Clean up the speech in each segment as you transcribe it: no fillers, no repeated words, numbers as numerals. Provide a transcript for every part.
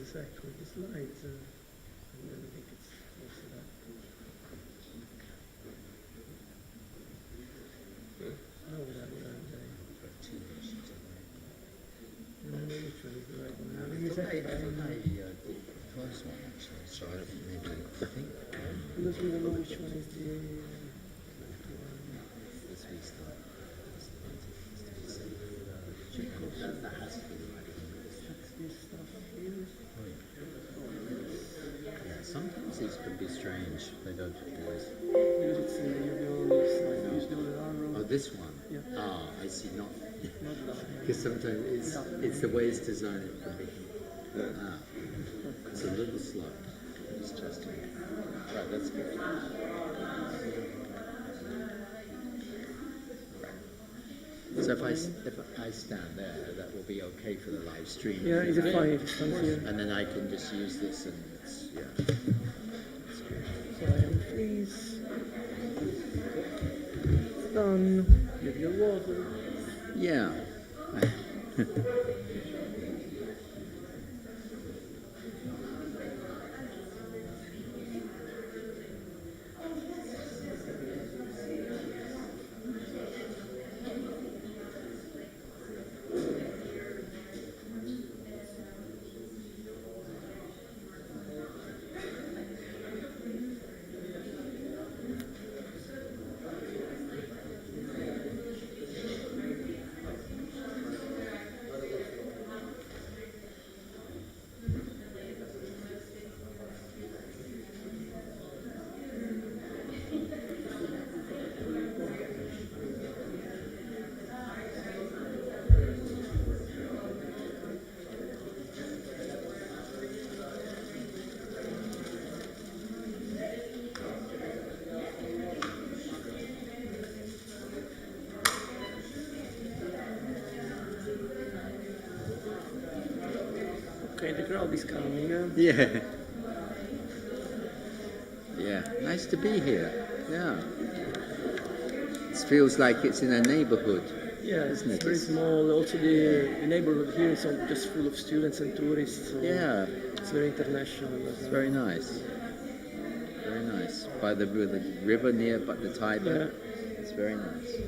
intersect with the slides, and then I think it's also that. No, that would have which one is the right one? I thought I did the first one actually, so I think maybe Because we don't know which one is the this restart. That has to be the right one. that's this stuff here. Yeah, sometimes these can be strange. They don't always. Because it's you go on this side, you do the arrow. Oh, this one? Yeah. Ah, I see. Not Not that. because sometimes it's the way it's designed. It can be. Ah, it's a little slow. It's just right. That's good. So if I stand there, that will be okay for the live stream. Yeah, is it fine if it stands here? And then I can just use this, and it's It's good. So I am freeze. It's done. Give your water. Yeah. Okay, the crowd is coming. Yeah. Yeah. Nice to be here. Yeah. It feels like it's in a neighborhood. Yeah, it's Isn't it? very small. Also, the neighborhood here is all just full of students and tourists. So Yeah. it's very international. It's very nice. Very nice. By the river near but the Tiber. Yeah. It's very nice.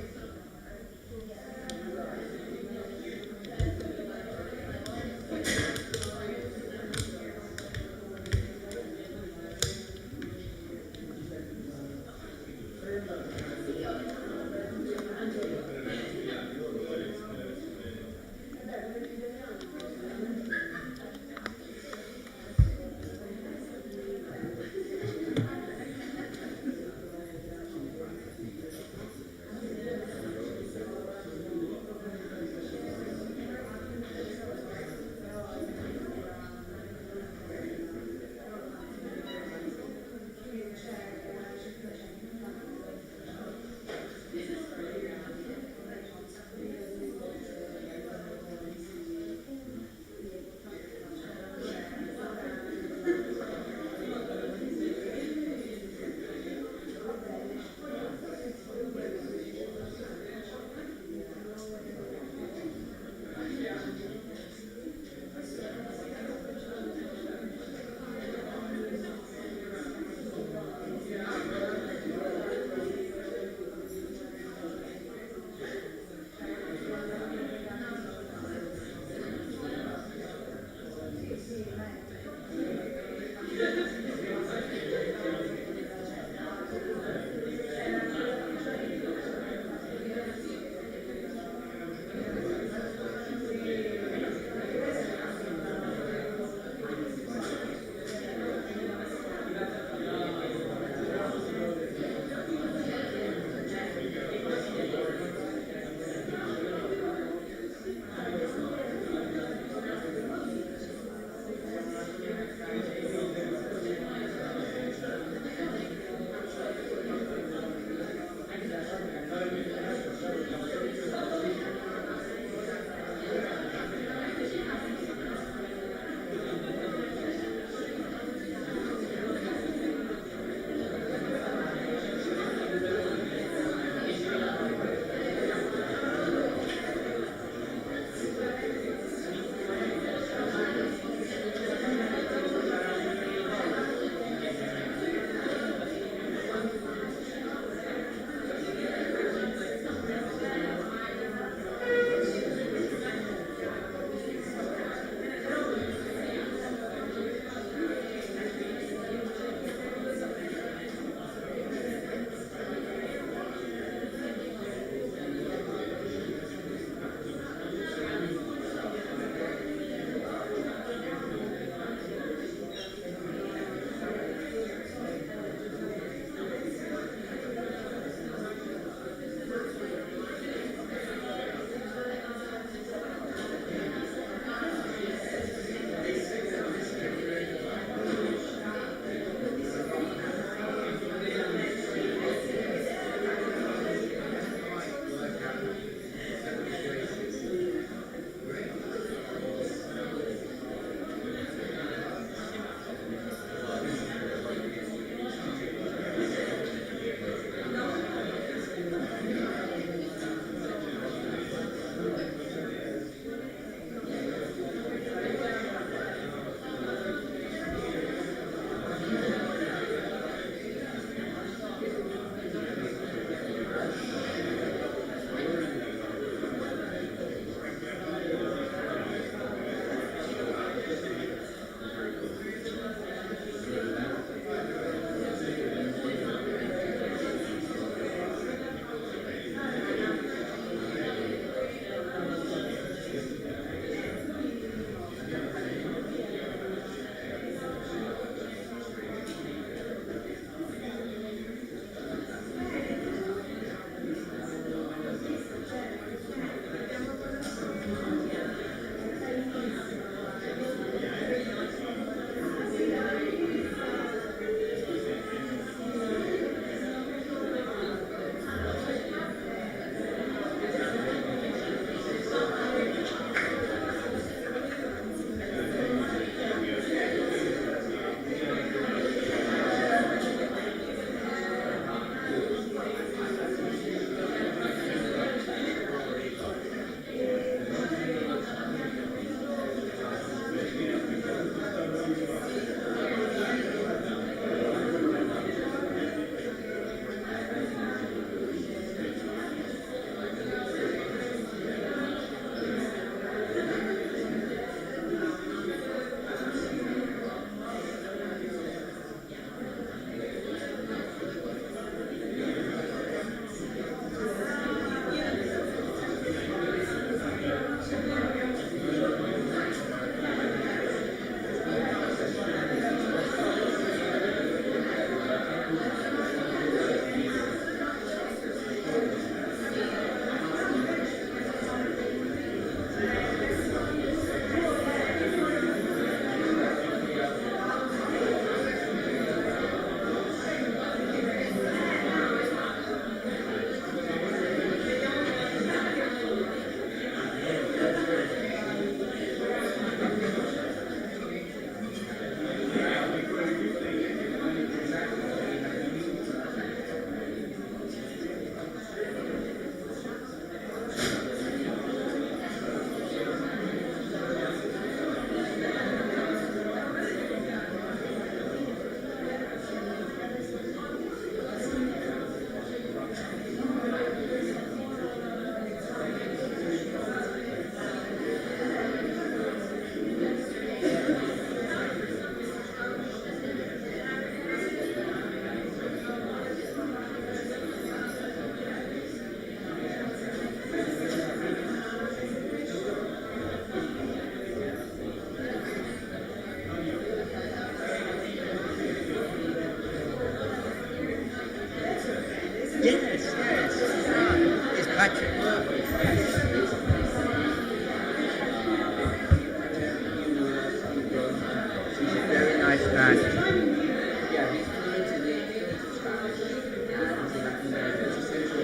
Right. Yeah, he's fluent in Scottish, and he's an American social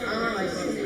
Oh, I see.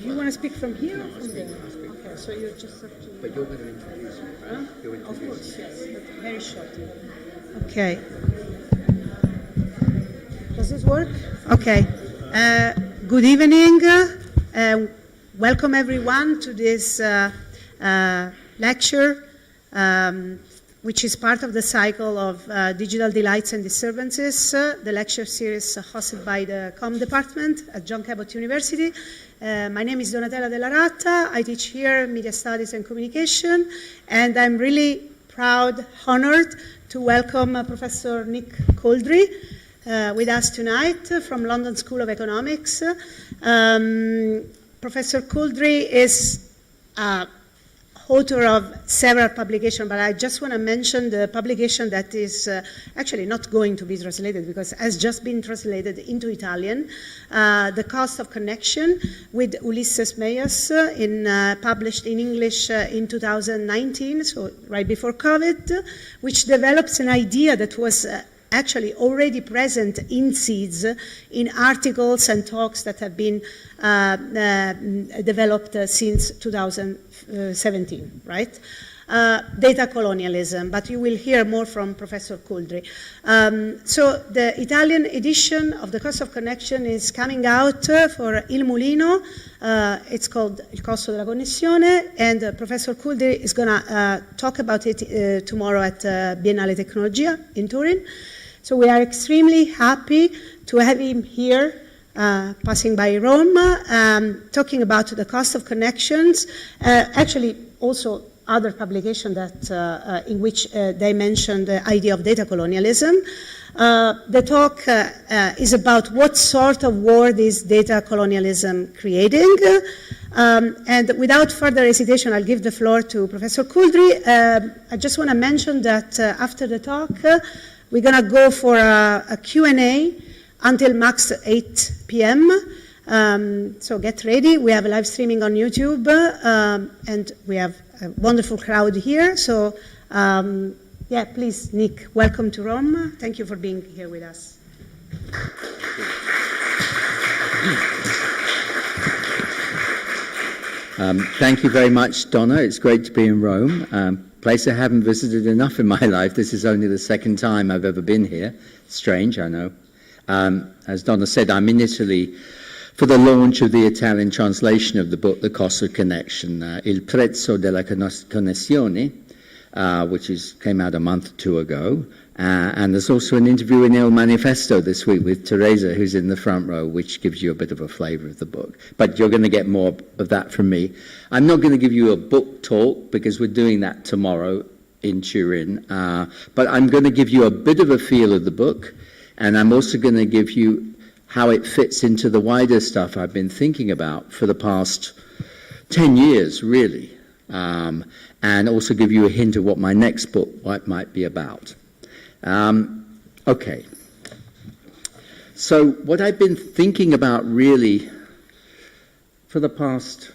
You want to speak from here or from there? Okay, so you just have to... But you're going to introduce me, right? Huh? You'll Of introduce course, me. yes, but very shortly. Okay. Does this work? Okay. Good evening. Welcome everyone to this lecture, which is part of the cycle of Digital Delights and Disturbances, the lecture series hosted by the Com department at John Cabot University. My name is Donatella Della Ratta. I teach here Media Studies and Communication, and I'm really proud, honored to welcome Professor Nick Couldry with us tonight from London School of Economics. Professor Couldry is author of several publications, but I just want to mention the publication that is actually not going to be translated because it has just been translated into Italian, The Cost of Connection with Ulysses Meyers, published in English in 2019, so right before COVID, which develops an idea that was actually already present in seeds, in articles and talks that have been developed since 2017, right? Data colonialism, but you will hear more from Professor Couldry. So the Italian edition of The Cost of Connection is coming out for Il Mulino. It's called Il Costo della Connessione, and Professor Couldry is going to talk about it tomorrow at Biennale Tecnologia in Turin. So we are extremely happy to have him here, passing by Rome, talking about the cost of connections, actually also other publication that in which they mentioned the idea of data colonialism. The talk is about what sort of world is data colonialism creating. And without further hesitation, I'll give the floor to Professor Couldry. I just want to mention that after the talk, we're going to go for a Q&A until max 8 p.m. So get ready. We have a live streaming on YouTube, and we have a wonderful crowd here. So, yeah, please, Nick, welcome to Rome. Thank you for being here with us. Thank you very much, Donna. It's great to be in Rome. Place I haven't visited enough in my life. This is only the second time I've ever been here. Strange, I know. As Donna said, I'm in Italy for the launch of the Italian translation of the book, The Cost of Connection, Il prezzo della connessione, which came out a month or two ago. And there's also an interview in Il Manifesto this week with Teresa, who's in the front row, which gives you a bit of a flavour of the book. But you're going to get more of that from me. I'm not going to give you a book talk because we're doing that tomorrow in Turin. But I'm going to give you a bit of a feel of the book. And I'm also going to give you how it fits into the wider stuff I've been thinking about for the past 10 years, really. And also give you a hint of what my next book might be about. Okay. So what I've been thinking about really for the past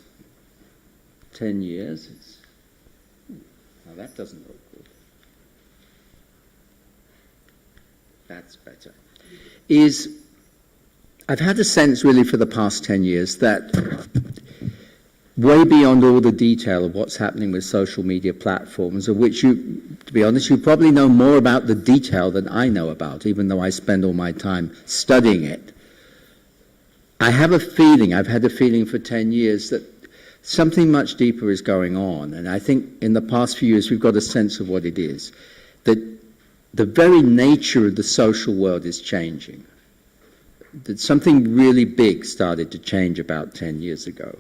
10 years, now that doesn't look good. That's better. Is I've had a sense really for the past 10 years that way beyond all the detail of what's happening with social media platforms, of which you, to be honest, you probably know more about the detail than I know about, even though I spend all my time studying it. I've had a feeling for 10 years that something much deeper is going on, and I think in the past few years we've got a sense of what it is, that the very nature of the social world is changing, that something really big started to change about 10 years ago.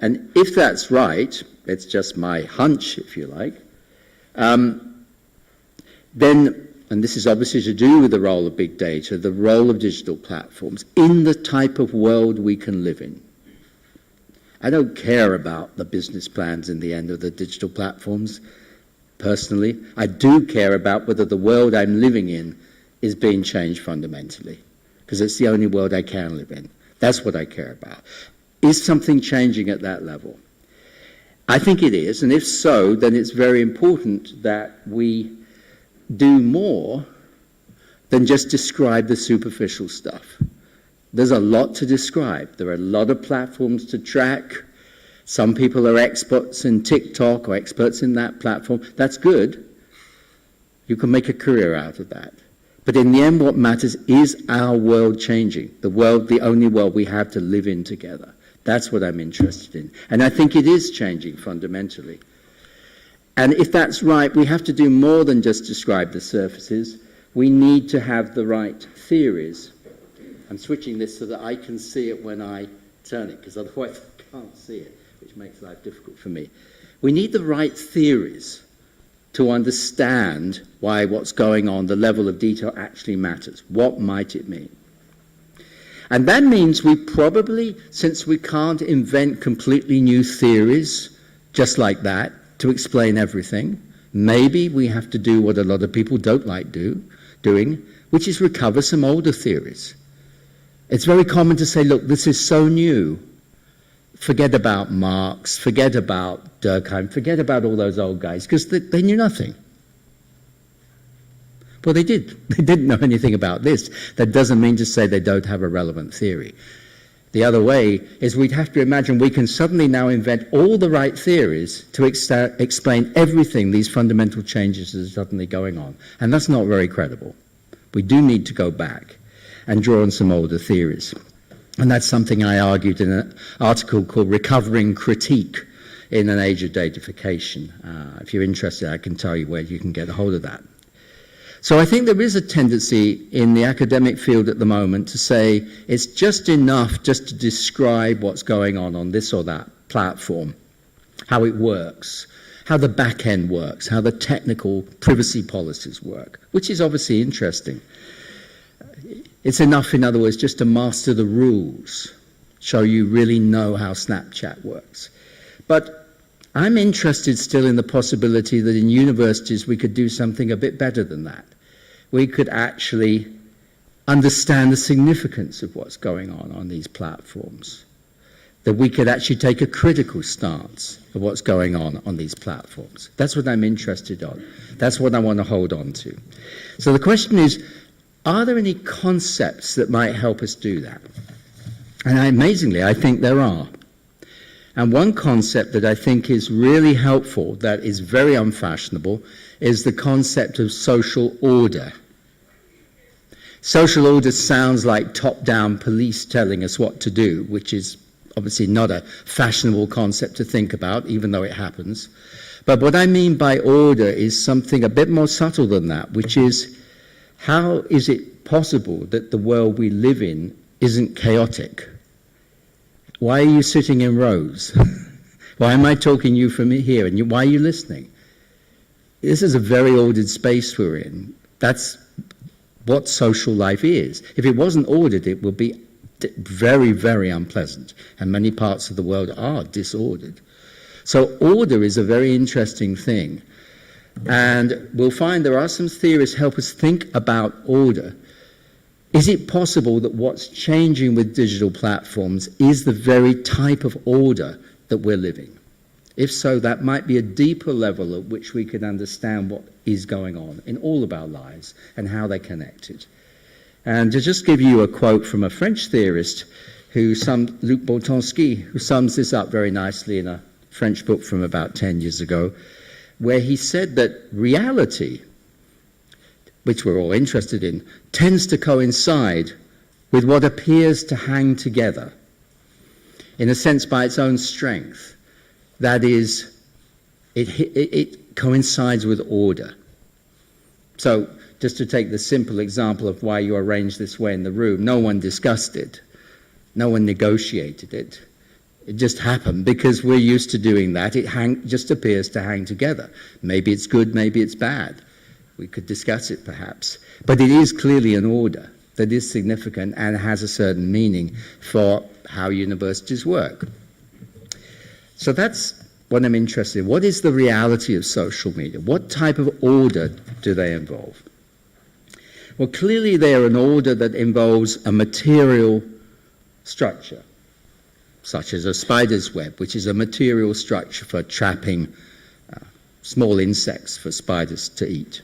And if that's right, it's just my hunch, if you like, then, and this is obviously to do with the role of big data, the role of digital platforms in the type of world we can live in. I don't care about the business plans in the end of the digital platforms, personally. I do care about whether the world I'm living in is being changed fundamentally, because it's the only world I can live in. That's what I care about. Is something changing at that level? I think it is, and if so, then it's very important that we do more than just describe the superficial stuff. There's a lot to describe. There are a lot of platforms to track. Some people are experts in TikTok or experts in that platform. That's good. You can make a career out of that. But in the end, what matters is our world changing. The world, the only world we have to live in together. That's what I'm interested in. And I think it is changing fundamentally. And if that's right, we have to do more than just describe the surfaces. We need to have the right theories. I'm switching this so that I can see it when I turn it, because otherwise I can't see it, which makes life difficult for me. We need the right theories to understand why what's going on, the level of detail actually matters. What might it mean? And that means we probably, since we can't invent completely new theories just like that to explain everything, maybe we have to do what a lot of people don't like doing, which is recover some older theories. It's very common to say, look, this is so new. Forget about Marx, forget about Durkheim, forget about all those old guys, because they knew nothing. Well, they did. They didn't know anything about this. That doesn't mean to say they don't have a relevant theory. The other way is we'd have to imagine we can suddenly now invent all the right theories to explain everything, these fundamental changes that are suddenly going on. And that's not very credible. We do need to go back and draw on some older theories. And that's something I argued in an article called Recovering Critique in an Age of Datafication. If you're interested, I can tell you where you can get a hold of that. So I think there is a tendency in the academic field at the moment to say it's just enough just to describe what's going on this or that platform, how it works, how the back end works, how the technical privacy policies work, which is obviously interesting. It's enough, in other words, just to master the rules, so you really know how Snapchat works. But I'm interested still in the possibility that in universities we could do something a bit better than that. We could actually understand the significance of what's going on these platforms. That we could actually take a critical stance of what's going on these platforms. That's what I'm interested in. That's what I want to hold on to. So the question is, are there any concepts that might help us do that? And amazingly, I think there are. And one concept that I think is really helpful, that is very unfashionable, is the concept of social order. Social order sounds like top-down police telling us what to do, which is obviously not a fashionable concept to think about, even though it happens. But what I mean by order is something a bit more subtle than that, which is, how is it possible that the world we live in isn't chaotic? Why are you sitting in rows? Why am I talking to you from here? And why are you listening? This is a very ordered space we're in. That's what social life is. If it wasn't ordered, it would be very, very unpleasant. And many parts of the world are disordered. So order is a very interesting thing. And we'll find there are some theories help us think about order. Is it possible that what's changing with digital platforms is the very type of order that we're living? If so, that might be a deeper level at which we can understand what is going on in all of our lives and how they're connected. And to just give you a quote from a French theorist, Luc Boltanski, who sums this up very nicely in a French book from about 10 years ago, where he said that reality, which we're all interested in, tends to coincide with what appears to hang together, in a sense by its own strength. That is, it coincides with order. So, just to take the simple example of why you arranged this way in the room, no one discussed it. No one negotiated it. It just happened because we're used to doing that. It just appears to hang together. Maybe it's good, maybe it's bad. We could discuss it perhaps. But it is clearly an order that is significant and has a certain meaning for how universities work. So that's what I'm interested in. What is the reality of social media? What type of order do they involve? Well, clearly they're an order that involves a material structure, such as a spider's web, which is a material structure for trapping small insects for spiders to eat.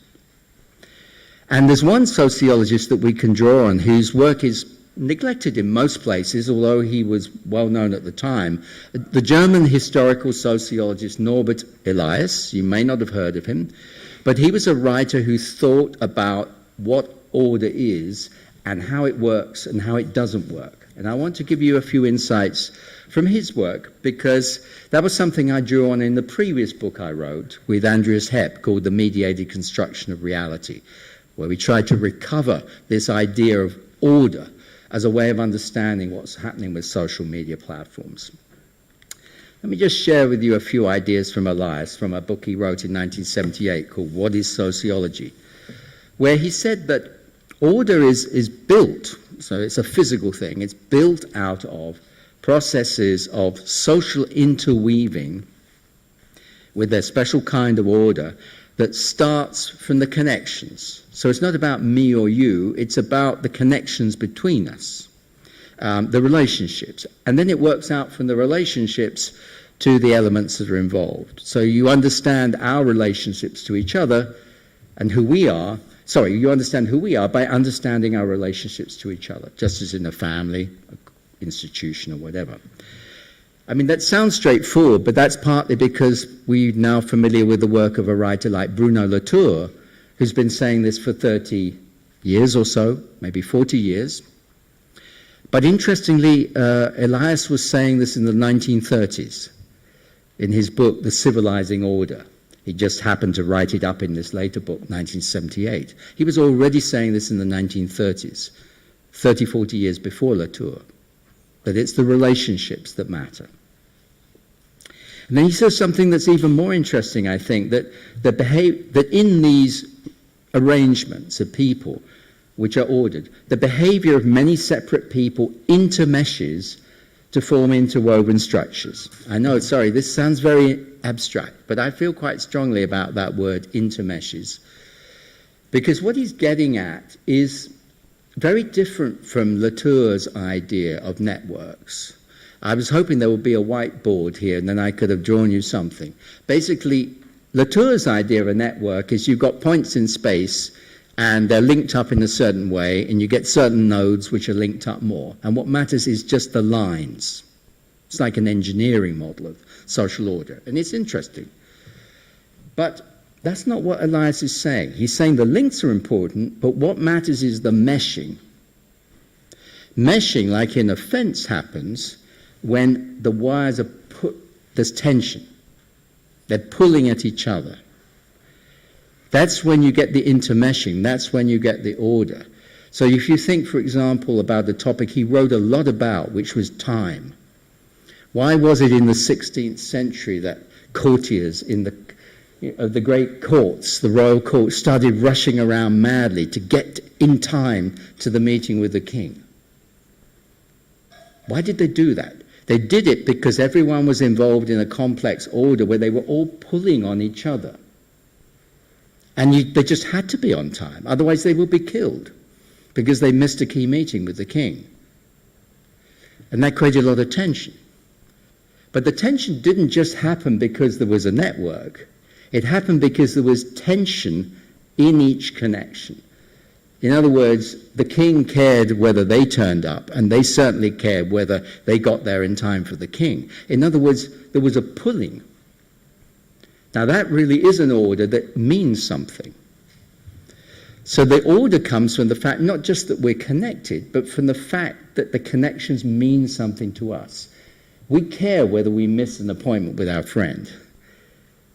And there's one sociologist that we can draw on whose work is neglected in most places, although he was well known at the time. The German historical sociologist Norbert Elias, you may not have heard of him, but he was a writer who thought about what order is and how it works and how it doesn't work. And I want to give you a few insights from his work, because that was something I drew on in the previous book I wrote with Andreas Hepp called The Mediated Construction of Reality, where we tried to recover this idea of order as a way of understanding what's happening with social media platforms. Let me just share with you a few ideas from Elias from a book he wrote in 1978 called What is Sociology?, where he said that order is built, so it's a physical thing, it's built out of processes of social interweaving with a special kind of order that starts from the connections. So it's not about me or you, it's about the connections between us, the relationships. And then it works out from the relationships to the elements that are involved. So you understand our relationships to each other and who we are. Sorry, you understand who we are by understanding our relationships to each other, just as in a family, institution, or whatever. I mean, that sounds straightforward, but that's partly because we're now familiar with the work of a writer like Bruno Latour, who's been saying this for 30 years or so, maybe 40 years. But interestingly, Elias was saying this in the 1930s in his book, The Civilizing Order. He just happened to write it up in this later book, 1978. He was already saying this in the 1930s, 30, 40 years before Latour, that it's the relationships that matter. And then he says something that's even more interesting, I think, that in these arrangements of people which are ordered, the behavior of many separate people intermeshes to form interwoven structures. I know, sorry, this sounds very abstract, but I feel quite strongly about that word, intermeshes, because what he's getting at is very different from Latour's idea of networks. I was hoping there would be a whiteboard here and then I could have drawn you something. Basically, Latour's idea of a network is you've got points in space and they're linked up in a certain way and you get certain nodes which are linked up more. And what matters is just the lines. It's like an engineering model of social order. And it's interesting. But that's not what Elias is saying. He's saying the links are important, but what matters is the meshing. Meshing, like in a fence, happens when the wires are there's tension. They're pulling at each other. That's when you get the intermeshing. That's when you get the order. So if you think, for example, about the topic he wrote a lot about, which was time. Why was it in the 16th century that courtiers in the great courts, the royal courts, started rushing around madly to get in time to the meeting with the king? Why did they do that? They did it because everyone was involved in a complex order where they were all pulling on each other. And they just had to be on time, otherwise they would be killed because they missed a key meeting with the king. And that created a lot of tension. But the tension didn't just happen because there was a network. It happened because there was tension in each connection. In other words, the king cared whether they turned up, and they certainly cared whether they got there in time for the king. In other words, there was a pulling. Now that really is an order that means something. So the order comes from the fact not just that we're connected, but from the fact that the connections mean something to us. We care whether we miss an appointment with our friend,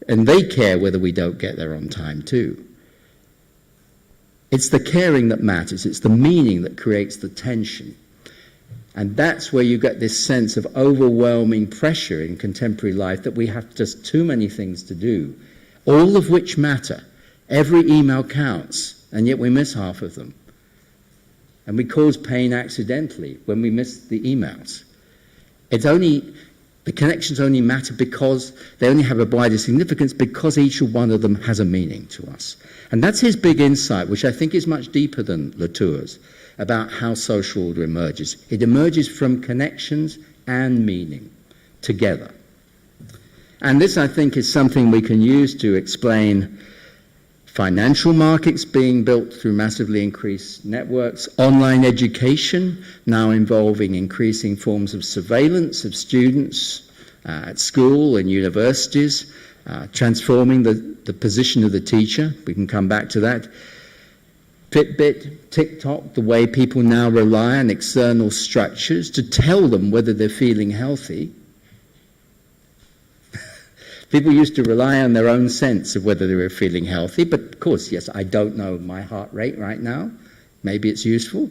and they care whether we don't get there on time too. It's the caring that matters. It's the meaning that creates the tension. And that's where you get this sense of overwhelming pressure in contemporary life that we have just too many things to do, all of which matter. Every email counts, and yet we miss half of them. And we cause pain accidentally when we miss the emails. The connections only matter because they only have a wider significance because each one of them has a meaning to us. And that's his big insight, which I think is much deeper than Latour's, about how social order emerges. It emerges from connections and meaning together. And this, I think, is something we can use to explain Financial markets being built through massively increased networks, online education now involving increasing forms of surveillance of students at school and universities, transforming the position of the teacher. We can come back to that. Fitbit, TikTok, the way people now rely on external structures to tell them whether they're feeling healthy. People used to rely on their own sense of whether they were feeling healthy, but of course, yes, I don't know my heart rate right now. Maybe it's useful.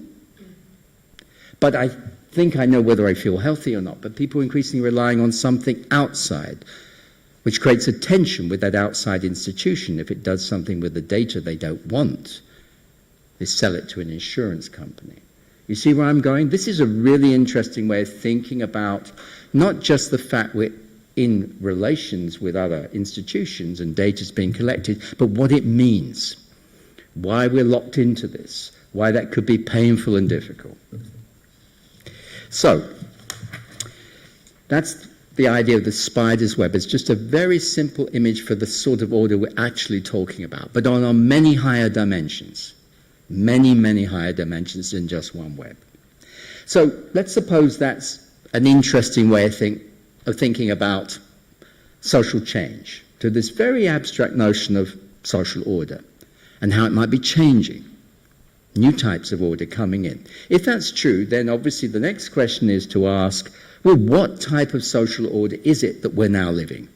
But I think I know whether I feel healthy or not. But people are increasingly relying on something outside, which creates a tension with that outside institution if it does something with the data they don't want. They sell it to an insurance company. You see where I'm going? This is a really interesting way of thinking about not just the fact we're in relations with other institutions and data is being collected, but what it means, why we're locked into this, why that could be painful and difficult. So, that's the idea of the spider's web. It's just a very simple image for the sort of order we're actually talking about, but on many higher dimensions. Many, many higher dimensions than just one web. So let's suppose that's an interesting way of thinking about social change, to this very abstract notion of social order and how it might be changing, new types of order coming in. If that's true, then obviously the next question is to ask, well, what type of social order is it that we're now living?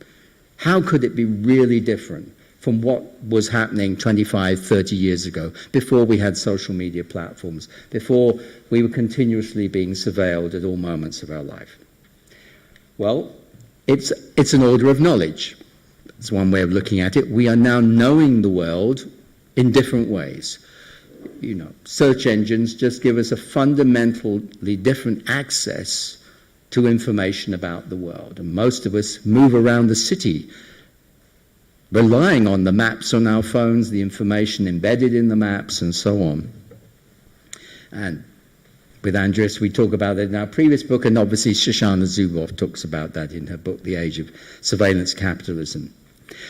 How could it be really different from what was happening 25, 30 years ago, before we had social media platforms, before we were continuously being surveilled at all moments of our life? Well, it's an order of knowledge. It's one way of looking at it. We are now knowing the world in different ways. You know, search engines just give us a fundamentally different access to information about the world. And most of us move around the city relying on the maps on our phones, the information embedded in the maps, and so on. And with Andres, we talk about that in our previous book, and obviously Shoshana Zuboff talks about that in her book, The Age of Surveillance Capitalism.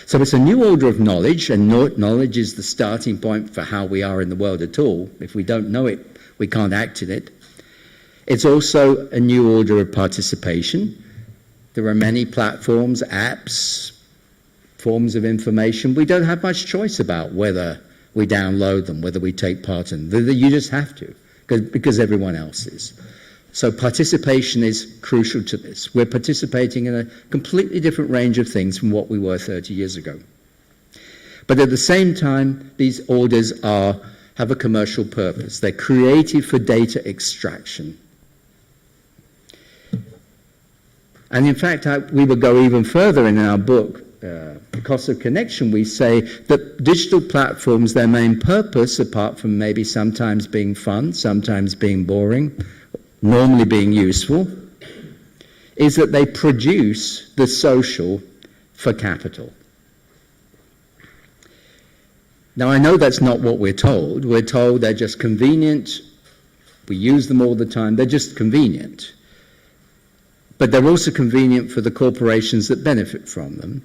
So it's a new order of knowledge, and knowledge is the starting point for how we are in the world at all. If we don't know it, we can't act in it. It's also a new order of participation. There are many platforms, apps, forms of information. We don't have much choice about whether we download them, whether we take part in them. You just have to, because everyone else is. So participation is crucial to this. We're participating in a completely different range of things from what we were 30 years ago. But at the same time, these orders have a commercial purpose. They're created for data extraction. And in fact, we would go even further in our book, The Cost of Connection. We say that digital platforms, their main purpose, apart from maybe sometimes being fun, sometimes being boring, normally being useful, is that they produce the social for capital. Now, I know that's not what we're told. We're told they're just convenient. We use them all the time. They're just convenient. But they're also convenient for the corporations that benefit from them.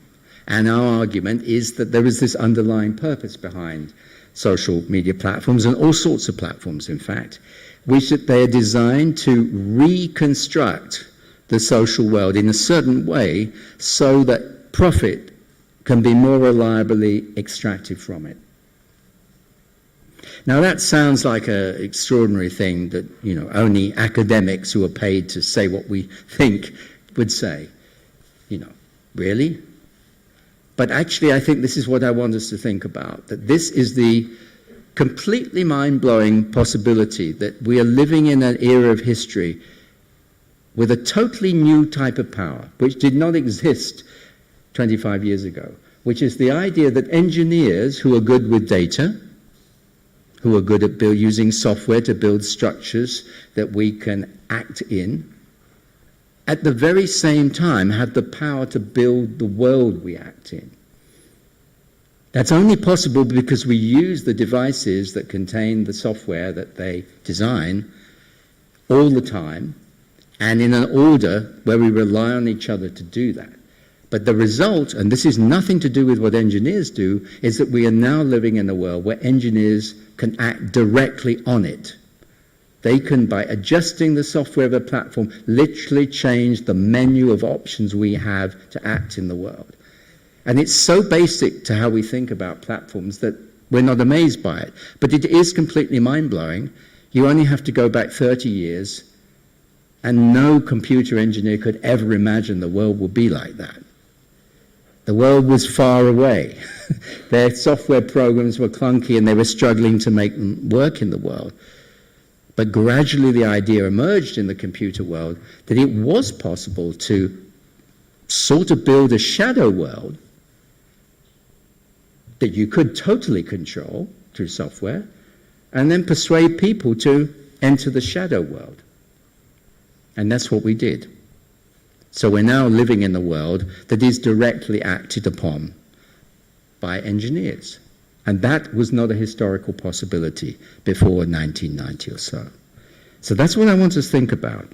And our argument is that there is this underlying purpose behind social media platforms, and all sorts of platforms, in fact, which they are designed to reconstruct the social world in a certain way so that profit can be more reliably extracted from it. Now that sounds like an extraordinary thing that, only academics who are paid to say what we think would say. Really? But actually I think this is what I want us to think about, that this is the completely mind-blowing possibility that we are living in an era of history with a totally new type of power, which did not exist 25 years ago, which is the idea that engineers who are good with data, who are good at using software to build structures that we can act in, at the very same time have the power to build the world we act in. That's only possible because we use the devices that contain the software that they design all the time, and in an order where we rely on each other to do that. But the result, and this is nothing to do with what engineers do, is that we are now living in a world where engineers can act directly on it. They can, by adjusting the software of a platform, literally change the menu of options we have to act in the world. And it's so basic to how we think about platforms that we're not amazed by it. But it is completely mind-blowing. You only have to go back 30 years, and no computer engineer could ever imagine the world would be like that. The world was far away. Their software programs were clunky and they were struggling to make them work in the world. But gradually the idea emerged in the computer world that it was possible to sort of build a shadow world that you could totally control through software, and then persuade people to enter the shadow world. And that's what we did. So we're now living in a world that is directly acted upon by engineers. And that was not a historical possibility before 1990 or so. So that's what I want us to think about.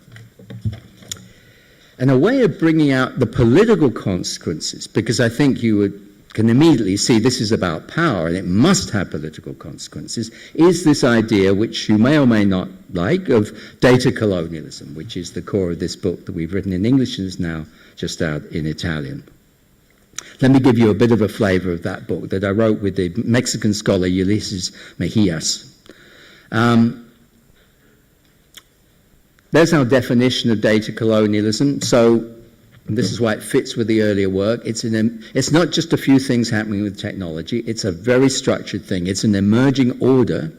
And a way of bringing out the political consequences, because I think you can immediately see this is about power and it must have political consequences, is this idea, which you may or may not like, of data colonialism, which is the core of this book that we've written in English and is now just out in Italian. Let me give you a bit of a flavor of that book that I wrote with the Mexican scholar Ulises Mejias. There's our definition of data colonialism. So this is why it fits with the earlier work. It's not just a few things happening with technology. It's a very structured thing. It's an emerging order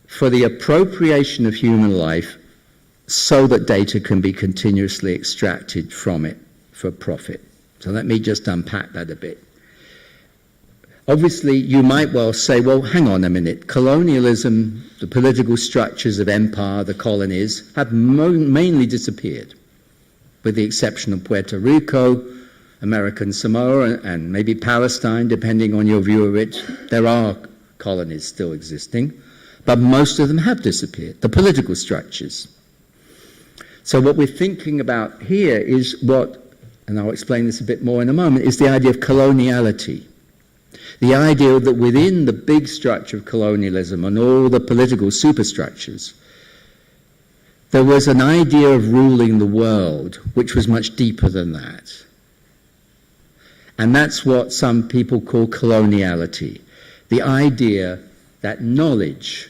for the appropriation of human life so that data can be continuously extracted from it for profit. So let me just unpack that a bit. Obviously, you might well say, well, hang on a minute. Colonialism, the political structures of empire, the colonies, have mainly disappeared, with the exception of Puerto Rico, American Samoa, and maybe Palestine, depending on your view of it. There are colonies still existing, but most of them have disappeared, the political structures. So what we're thinking about here is what, and I'll explain this a bit more in a moment, is the idea of coloniality. The idea that within the big structure of colonialism and all the political superstructures, there was an idea of ruling the world which was much deeper than that. And that's what some people call coloniality. The idea that knowledge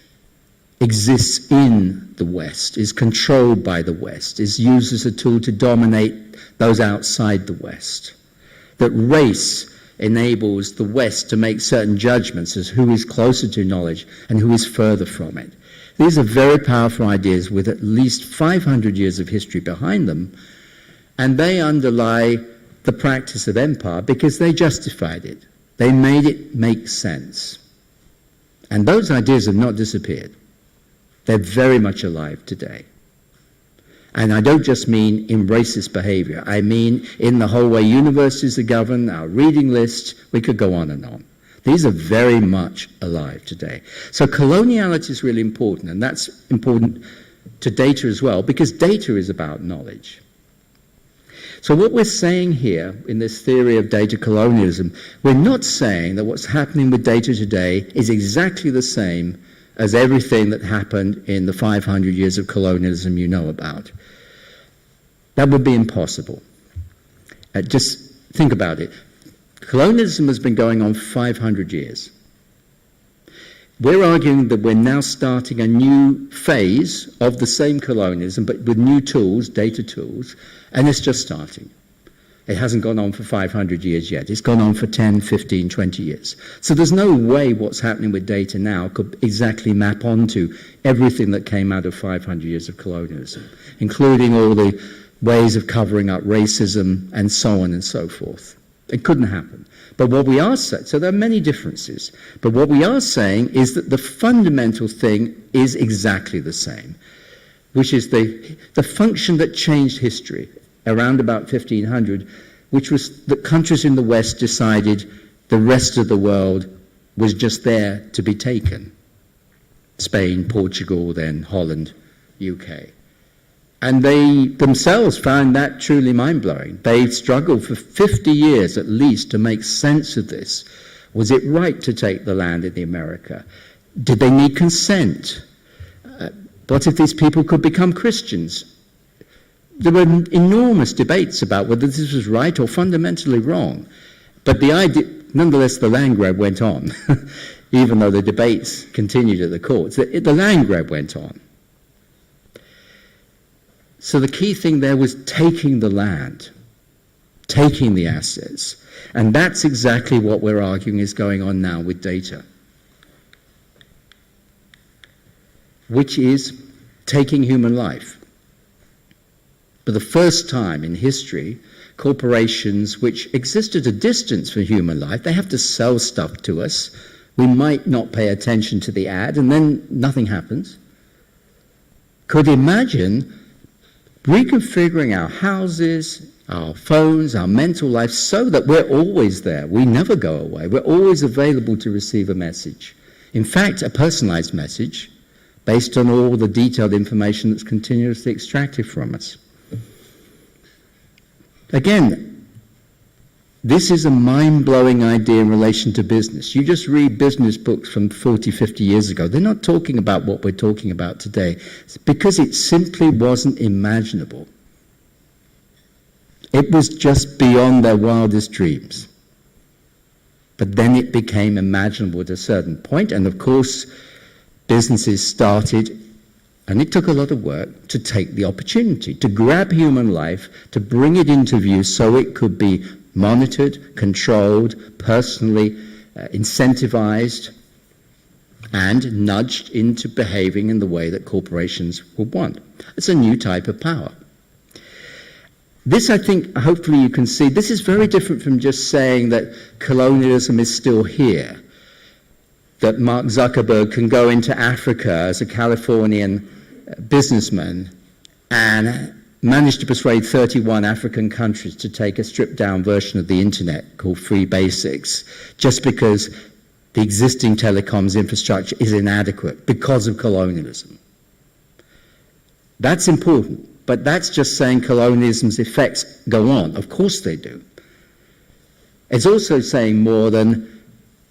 exists in the West, is controlled by the West, is used as a tool to dominate those outside the West. That race enables the West to make certain judgments as who is closer to knowledge and who is further from it. These are very powerful ideas with at least 500 years of history behind them, and they underlie the practice of empire because they justified it. They made it make sense. And those ideas have not disappeared. They're very much alive today. And I don't just mean in racist behavior. I mean in the whole way universities are governed, our reading lists, we could go on and on. These are very much alive today. So coloniality is really important, and that's important to data as well, because data is about knowledge. So what we're saying here in this theory of data colonialism, we're not saying that what's happening with data today is exactly the same as everything that happened in the 500 years of colonialism you know about. That would be impossible. Just think about it. Colonialism has been going on 500 years. We're arguing that we're now starting a new phase of the same colonialism, but with new tools, data tools, and it's just starting. It hasn't gone on for 500 years yet. It's gone on for 10, 15, 20 years. So there's no way what's happening with data now could exactly map onto everything that came out of 500 years of colonialism, including all the ways of covering up racism and so on and so forth. It couldn't happen. But what we are saying, so there are many differences, but what we are saying is that the fundamental thing is exactly the same, which is the function that changed history around about 1500, which was that countries in the West decided the rest of the world was just there to be taken. Spain, Portugal, then Holland, UK. And they themselves found that truly mind-blowing. They struggled for 50 years at least to make sense of this. Was it right to take the land in America? Did they need consent? What if these people could become Christians? There were enormous debates about whether this was right or fundamentally wrong. But the idea, nonetheless, the land grab went on, even though the debates continued at the courts. The land grab went on. So the key thing there was taking the land, taking the assets. And that's exactly what we're arguing is going on now with data, which is taking human life. For the first time in history, corporations which exist at a distance from human life, they have to sell stuff to us. We might not pay attention to the ad, and then nothing happens. Could imagine reconfiguring our houses, our phones, our mental life so that we're always there. We never go away. We're always available to receive a message. In fact, a personalized message based on all the detailed information that's continuously extracted from us. Again, this is a mind-blowing idea in relation to business. You just read business books from 40, 50 years ago. They're not talking about what we're talking about today because it simply wasn't imaginable. It was just beyond their wildest dreams. But then it became imaginable at a certain point, and of course, businesses started, and it took a lot of work, to take the opportunity, to grab human life, to bring it into view so it could be monitored, controlled, personally incentivized, and nudged into behaving in the way that corporations would want. It's a new type of power. This, I think, hopefully you can see, this is very different from just saying that colonialism is still here, that Mark Zuckerberg can go into Africa as a Californian businessman and manage to persuade 31 African countries to take a stripped-down version of the internet called Free Basics, just because the existing telecoms infrastructure is inadequate because of colonialism. That's important, but that's just saying colonialism's effects go on. Of course they do. It's also saying more than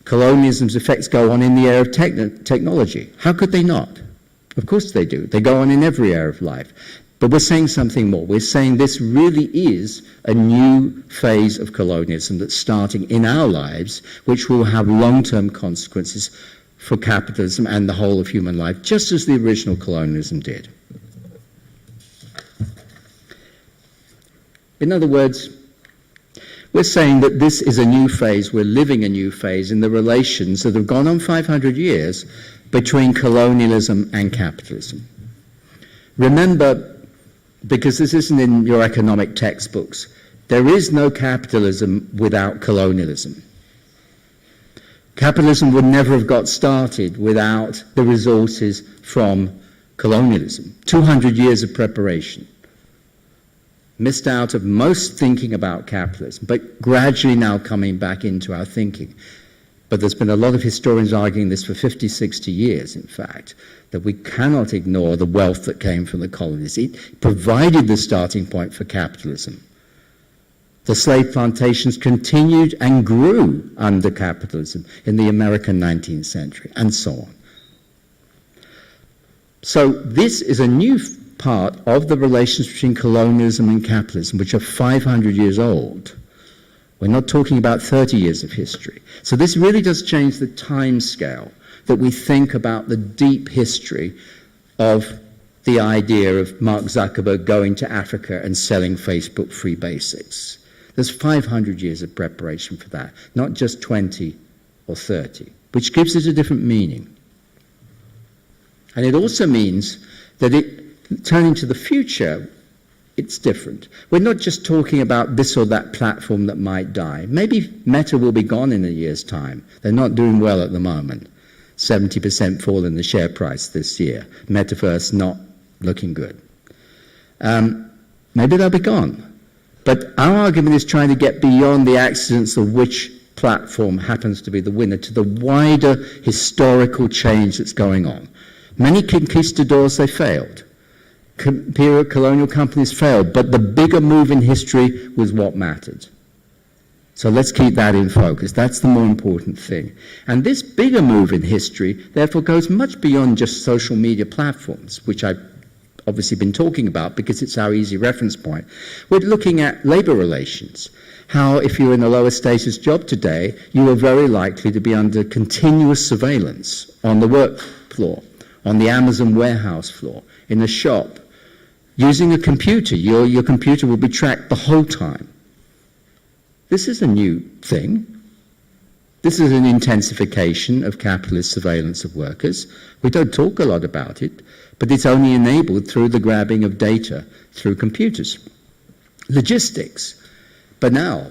colonialism's effects go on in the area of technology. How could they not? Of course they do. They go on in every area of life. But we're saying something more. We're saying this really is a new phase of colonialism that's starting in our lives, which will have long-term consequences for capitalism and the whole of human life, just as the original colonialism did. In other words, we're saying that this is a new phase, we're living a new phase in the relations that have gone on 500 years between colonialism and capitalism. Remember, because this isn't in your economic textbooks, there is no capitalism without colonialism. Capitalism would never have got started without the resources from colonialism. 200 years of preparation. Missed out of most thinking about capitalism, but gradually now coming back into our thinking. But there's been a lot of historians arguing this for 50, 60 years, in fact, that we cannot ignore the wealth that came from the colonies. It provided the starting point for capitalism. The slave plantations continued and grew under capitalism in the American 19th century, and so on. So this is a new part of the relations between colonialism and capitalism, which are 500 years old. We're not talking about 30 years of history. So this really does change the time scale that we think about the deep history of the idea of Mark Zuckerberg going to Africa and selling Facebook Free Basics. There's 500 years of preparation for that, not just 20 or 30, which gives it a different meaning. And it also means that turning to the future, it's different. We're not just talking about this or that platform that might die. Maybe Meta will be gone in a year's time. They're not doing well at the moment. 70% fall in the share price this year. Metaverse not looking good. Maybe they'll be gone. But our argument is trying to get beyond the accidents of which platform happens to be the winner to the wider historical change that's going on. Many conquistadors, they failed. imperial colonial companies failed, but the bigger move in history was what mattered. So let's keep that in focus. That's the more important thing. And this bigger move in history, therefore, goes much beyond just social media platforms, which I've obviously been talking about because it's our easy reference point. We're looking at labor relations. How, if you're in a lower status job today, you are very likely to be under continuous surveillance on the work floor, on the Amazon warehouse floor, in a shop. Using a computer, your computer will be tracked the whole time. This is a new thing. This is an intensification of capitalist surveillance of workers. We don't talk a lot about it, but it's only enabled through the grabbing of data through computers. Logistics. But now,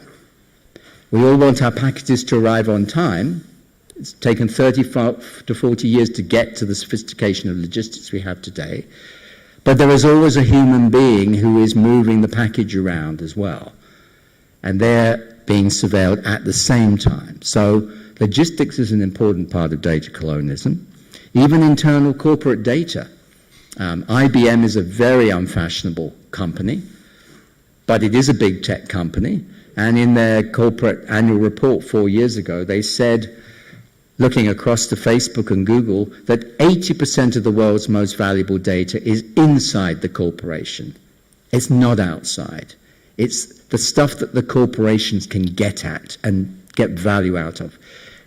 we all want our packages to arrive on time. It's taken 30 to 40 years to get to the sophistication of logistics we have today. But there is always a human being who is moving the package around as well. And they're being surveilled at the same time. So logistics is an important part of data colonialism. Even internal corporate data. IBM is a very unfashionable company, but it is a big tech company. And in their corporate annual report 4 years ago, they said, looking across to Facebook and Google, that 80% of the world's most valuable data is inside the corporation. It's not outside. It's the stuff that the corporations can get at and get value out of.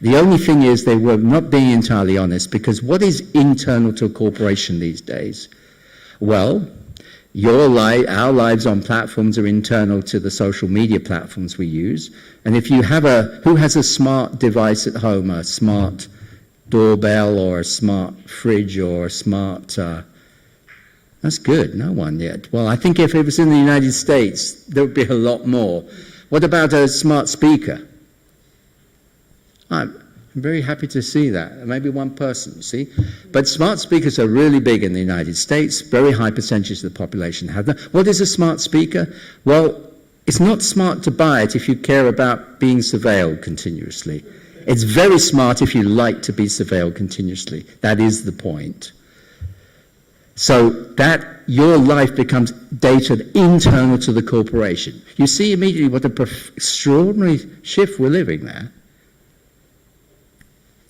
The only thing is they were not being entirely honest, because what is internal to a corporation these days? Well, our lives on platforms are internal to the social media platforms we use. And if you have who has a smart device at home, a smart doorbell or a smart fridge or a smart... That's good, no one yet. Well, I think if it was in the United States, there would be a lot more. What about a smart speaker? I'm very happy to see that. Maybe one person, see? But smart speakers are really big in the United States. Very high percentage of the population have them. What is a smart speaker? Well, it's not smart to buy it if you care about being surveilled continuously. It's very smart if you like to be surveilled continuously. That is the point. So that your life becomes data internal to the corporation. You see immediately what an extraordinary shift we're living there.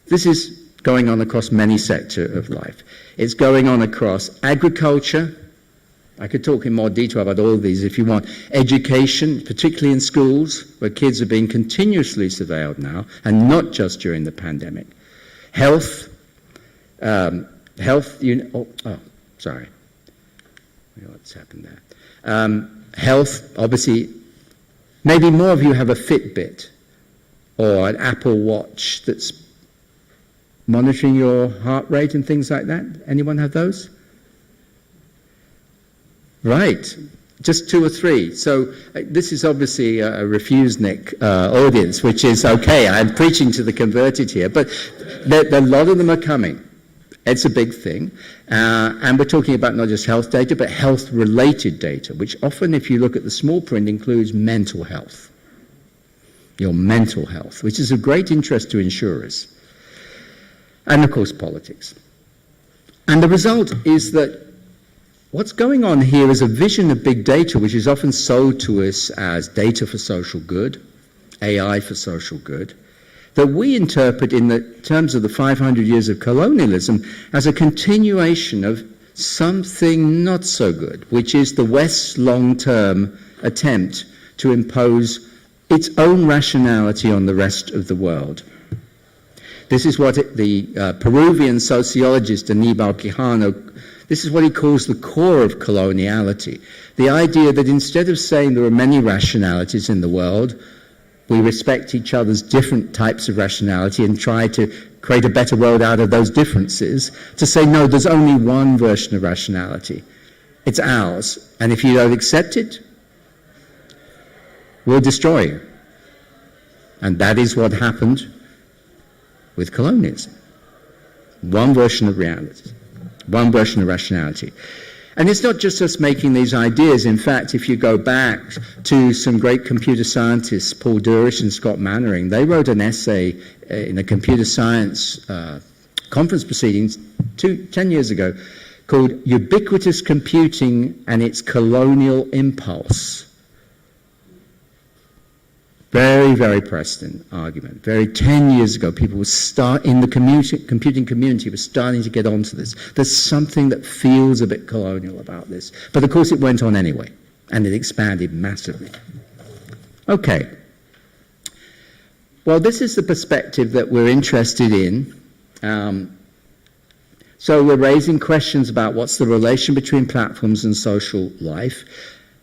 This is going on across many sectors of life. It's going on across agriculture. I could talk in more detail about all of these if you want. Education, particularly in schools, where kids are being continuously surveilled now, and not just during the pandemic. Health, sorry. What's happened there? Health, obviously, maybe more of you have a Fitbit or an Apple Watch that's monitoring your heart rate and things like that. Anyone have those? Right. Just 2 or 3. So this is obviously a refusenik audience, which is okay. I'm preaching to the converted here, but a lot of them are coming. It's a big thing. And we're talking about not just health data, but health-related data, which often, if you look at the small print, includes mental health. Your mental health, which is of great interest to insurers. And, of course, politics. And the result is that what's going on here is a vision of big data, which is often sold to us as data for social good, AI for social good, that we interpret in the terms of the 500 years of colonialism as a continuation of something not so good, which is the West's long-term attempt to impose its own rationality on the rest of the world. This is what the Peruvian sociologist Aníbal Quijano, this is what he calls the core of coloniality. The idea that instead of saying there are many rationalities in the world, we respect each other's different types of rationality and try to create a better world out of those differences, to say, no, there's only one version of rationality. It's ours. And if you don't accept it, we'll destroy you. And that is what happened with colonialism. One version of reality, one version of rationality. And it's not just us making these ideas. In fact, if you go back to some great computer scientists, Paul Durish and Scott Mannering, they wrote an essay in a computer science conference proceedings 10 years ago called Ubiquitous Computing and Its Colonial Impulse. Very, very prescient argument. 10 years ago, people were in the computing community were starting to get onto this. There's something that feels a bit colonial about this. But of course it went on anyway, and it expanded massively. Okay. Well, this is the perspective that we're interested in. So we're raising questions about what's the relation between platforms and social life.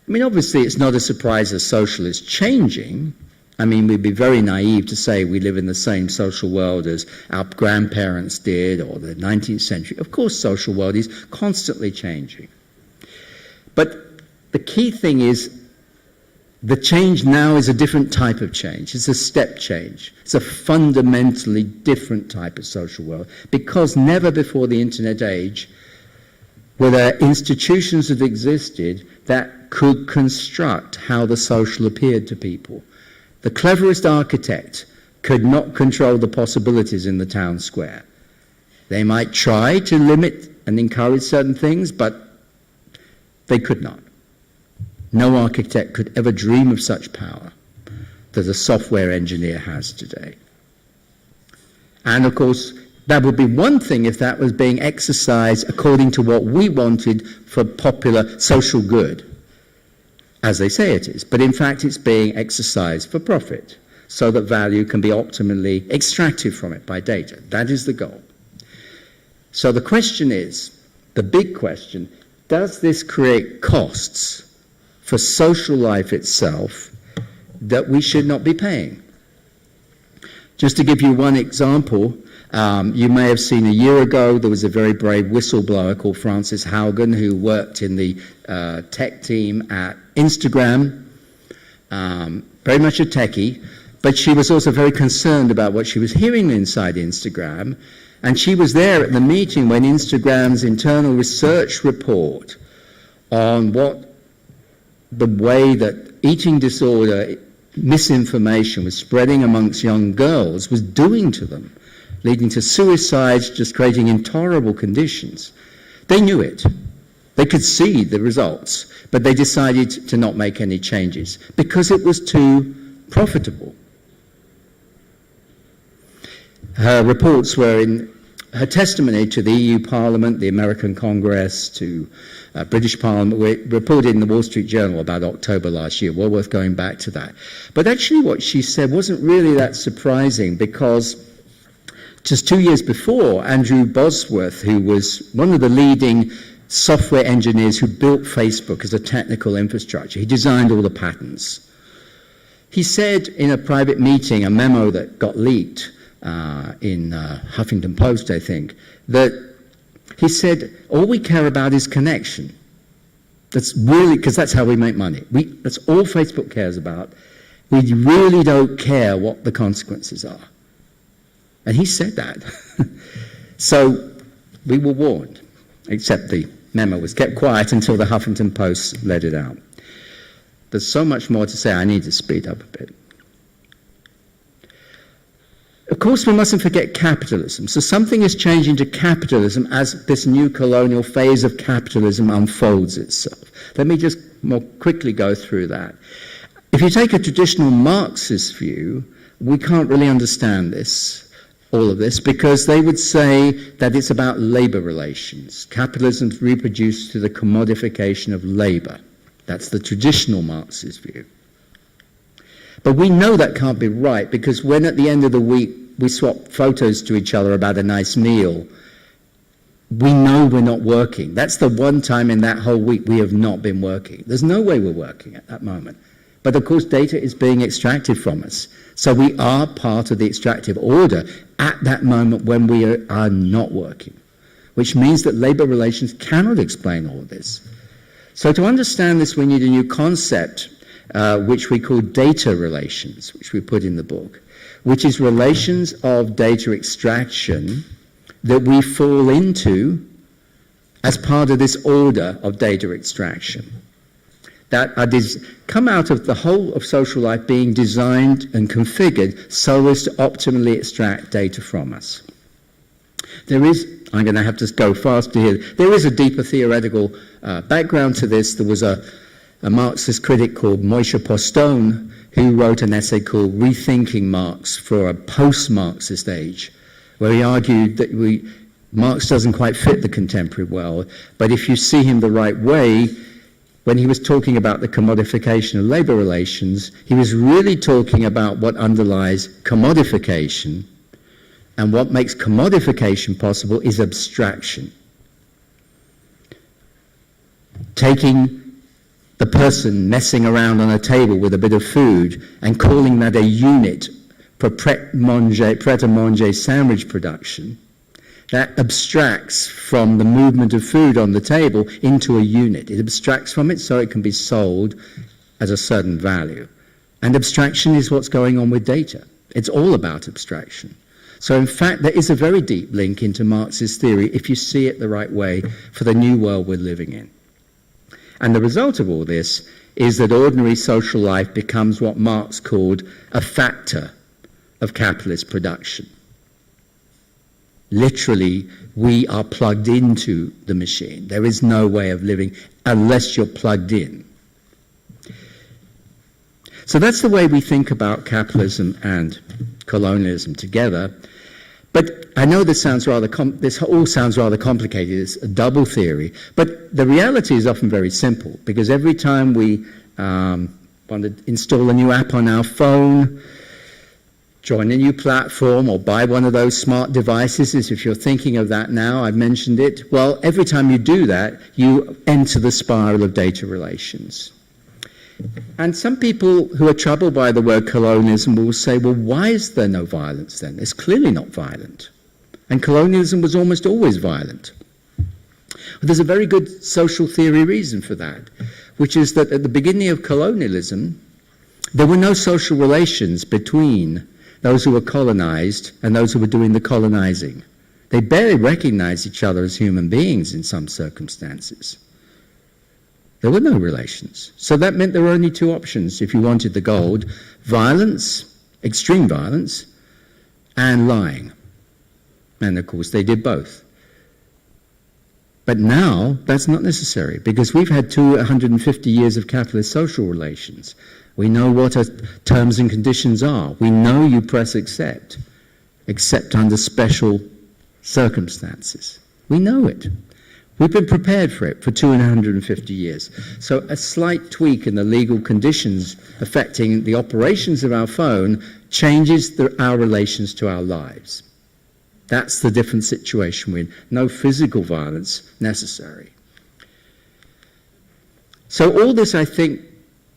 I mean, obviously it's not a surprise that social is changing. I mean, we'd be very naive to say we live in the same social world as our grandparents did or the 19th century. Of course, social world is constantly changing. But the key thing is the change now is a different type of change. It's a step change. It's a fundamentally different type of social world because never before the internet age were there institutions that existed that could construct how the social appeared to people. The cleverest architect could not control the possibilities in the town square. They might try to limit and encourage certain things, but they could not. No architect could ever dream of such power that a software engineer has today. And of course, that would be one thing if that was being exercised according to what we wanted for popular social good, as they say it is. But in fact, it's being exercised for profit, so that value can be optimally extracted from it by data. That is the goal. So the question is, the big question, does this create costs for social life itself that we should not be paying? Just to give you one example, you may have seen a year ago there was a very brave whistleblower called Frances Haugen who worked in the tech team at Instagram, very much a techie, but she was also very concerned about what she was hearing inside Instagram, and she was there at the meeting when Instagram's internal research report on what the way that eating disorder misinformation was spreading amongst young girls was doing to them, leading to suicides, just creating intolerable conditions. They knew it. They could see the results, but they decided to not make any changes because it was too profitable. Her reports were in her testimony to the EU Parliament, the American Congress, to British Parliament, were reported in the Wall Street Journal about October last year. Well worth going back to that. But actually what she said wasn't really that surprising because just 2 years before, Andrew Bosworth, who was one of the leading software engineers who built Facebook as a technical infrastructure, he designed all the patents. He said in a private meeting, a memo that got leaked in Huffington Post, I think, that he said, all we care about is connection. That's really, because that's how we make money. That's all Facebook cares about. We really don't care what the consequences are. And he said that. So we were warned, except the memo was kept quiet until the Huffington Post let it out. There's so much more to say, I need to speed up a bit. Of course, we mustn't forget capitalism. So something is changing to capitalism as this new colonial phase of capitalism unfolds itself. Let me just more quickly go through that. If you take a traditional Marxist view, we can't really understand all of this, because they would say that it's about labor relations. Capitalism's reproduced through the commodification of labor. That's the traditional Marxist view. But we know that can't be right, because when at the end of the week we swap photos to each other about a nice meal, we know we're not working. That's the one time in that whole week we have not been working. There's no way we're working at that moment. But of course data is being extracted from us. So we are part of the extractive order at that moment when we are not working, which means that labor relations cannot explain all of this. So to understand this, we need a new concept, which we call data relations, which we put in the book, which is relations of data extraction that we fall into as part of this order of data extraction, that come out of the whole of social life being designed and configured so as to optimally extract data from us. There is I'm going to have to go faster here. There is a deeper theoretical background to this. There was a Marxist critic called Moshe Postone who wrote an essay called Rethinking Marx for a post-Marxist age, where he argued that Marx doesn't quite fit the contemporary world, but if you see him the right way, when he was talking about the commodification of labor relations, he was really talking about what underlies commodification, and what makes commodification possible is abstraction. Taking the person messing around on a table with a bit of food and calling that a unit for pret-a-manger sandwich production, that abstracts from the movement of food on the table into a unit. It abstracts from it so it can be sold as a certain value. And abstraction is what's going on with data. It's all about abstraction. So in fact, there is a very deep link into Marxist theory, if you see it the right way, for the new world we're living in. And the result of all this is that ordinary social life becomes what Marx called a factor of capitalist production. Literally, we are plugged into the machine. There is no way of living unless you're plugged in. So that's the way we think about capitalism and colonialism together. But I know this sounds rather this all sounds rather complicated. It's a double theory. But the reality is often very simple, because every time we want to install a new app on our phone, join a new platform, or buy one of those smart devices, as if you're thinking of that now, I've mentioned it. Well, every time you do that, you enter the spiral of data relations. And some people who are troubled by the word colonialism will say, well, why is there no violence then? It's clearly not violent. And colonialism was almost always violent. But there's a very good social theory reason for that, which is that at the beginning of colonialism, there were no social relations between those who were colonized and those who were doing the colonizing. They barely recognized each other as human beings in some circumstances. There were no relations. So that meant there were only two options if you wanted the gold: violence, extreme violence, and lying. And of course they did both. But now that's not necessary, because we've had 250 years of capitalist social relations. We know what terms and conditions are. We know you press accept under special circumstances. We know it. We've been prepared for it for 250 years. So a slight tweak in the legal conditions affecting the operations of our phone changes our relations to our lives. That's the different situation we're in. No physical violence necessary. So all this, I think,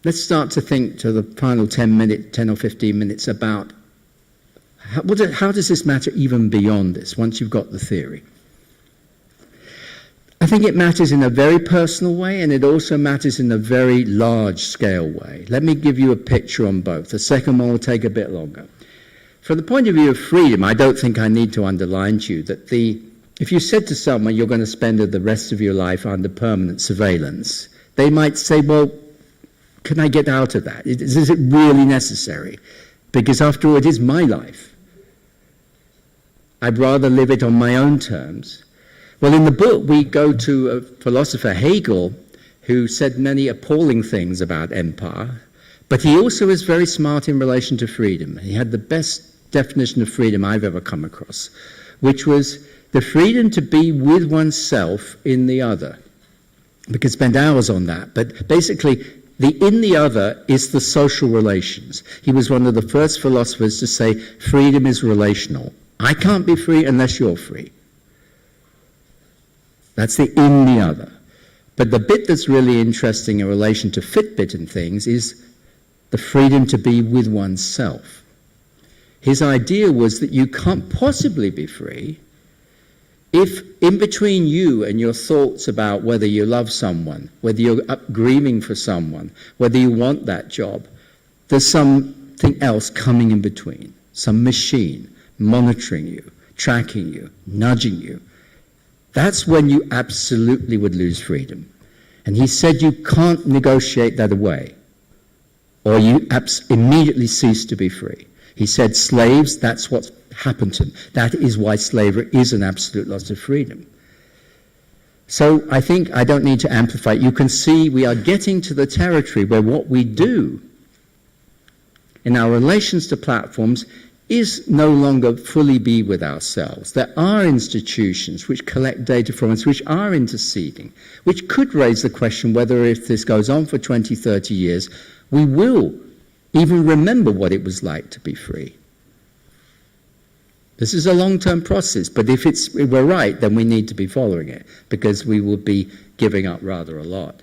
let's start to think to the final 10 or 15 minutes about how does this matter even beyond this, once you've got the theory. I think it matters in a very personal way, and it also matters in a very large-scale way. Let me give you a picture on both. The second one will take a bit longer. From the point of view of freedom, I don't think I need to underline to you that if you said to someone you're going to spend the rest of your life under permanent surveillance, they might say, well, can I get out of that? Is it really necessary? Because after all, it is my life. I'd rather live it on my own terms. Well, in the book, we go to a philosopher, Hegel, who said many appalling things about empire, but he also is very smart in relation to freedom. He had the best definition of freedom I've ever come across, which was the freedom to be with oneself in the other. We could spend hours on that, but basically, the in the other is the social relations. He was one of the first philosophers to say freedom is relational. I can't be free unless you're free. That's the in the other. But the bit that's really interesting in relation to Fitbit and things is the freedom to be with oneself. His idea was that you can't possibly be free if in between you and your thoughts about whether you love someone, whether you're grieving for someone, whether you want that job, there's something else coming in between, some machine monitoring you, tracking you, nudging you. That's when you absolutely would lose freedom. And he said you can't negotiate that away, or you immediately cease to be free. He said slaves, that's what happened to them. That is why slavery is an absolute loss of freedom. So I think I don't need to amplify it. You can see we are getting to the territory where what we do in our relations to platforms is no longer fully be with ourselves. There are institutions which collect data from us, which are interceding, which could raise the question whether if this goes on for 20, 30 years, we will even remember what it was like to be free. This is a long-term process, but if we're right, then we need to be following it, because we will be giving up rather a lot.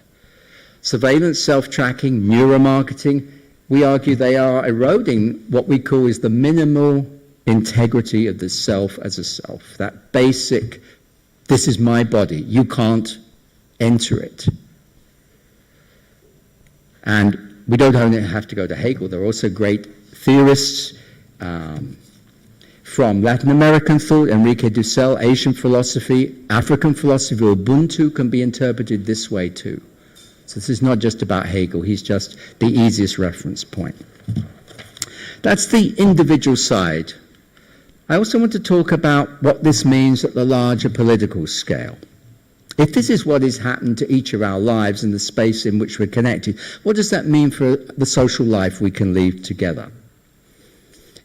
Surveillance, self-tracking, neuromarketing, we argue they are eroding what we call is the minimal integrity of the self as a self. That basic, this is my body, you can't enter it. And we don't only have to go to Hegel, there are also great theorists from Latin American thought, Enrique Dussel, Asian philosophy, African philosophy, Ubuntu can be interpreted this way too. So this is not just about Hegel, he's just the easiest reference point. That's the individual side. I also want to talk about what this means at the larger political scale. If this is what has happened to each of our lives in the space in which we're connected, what does that mean for the social life we can lead together?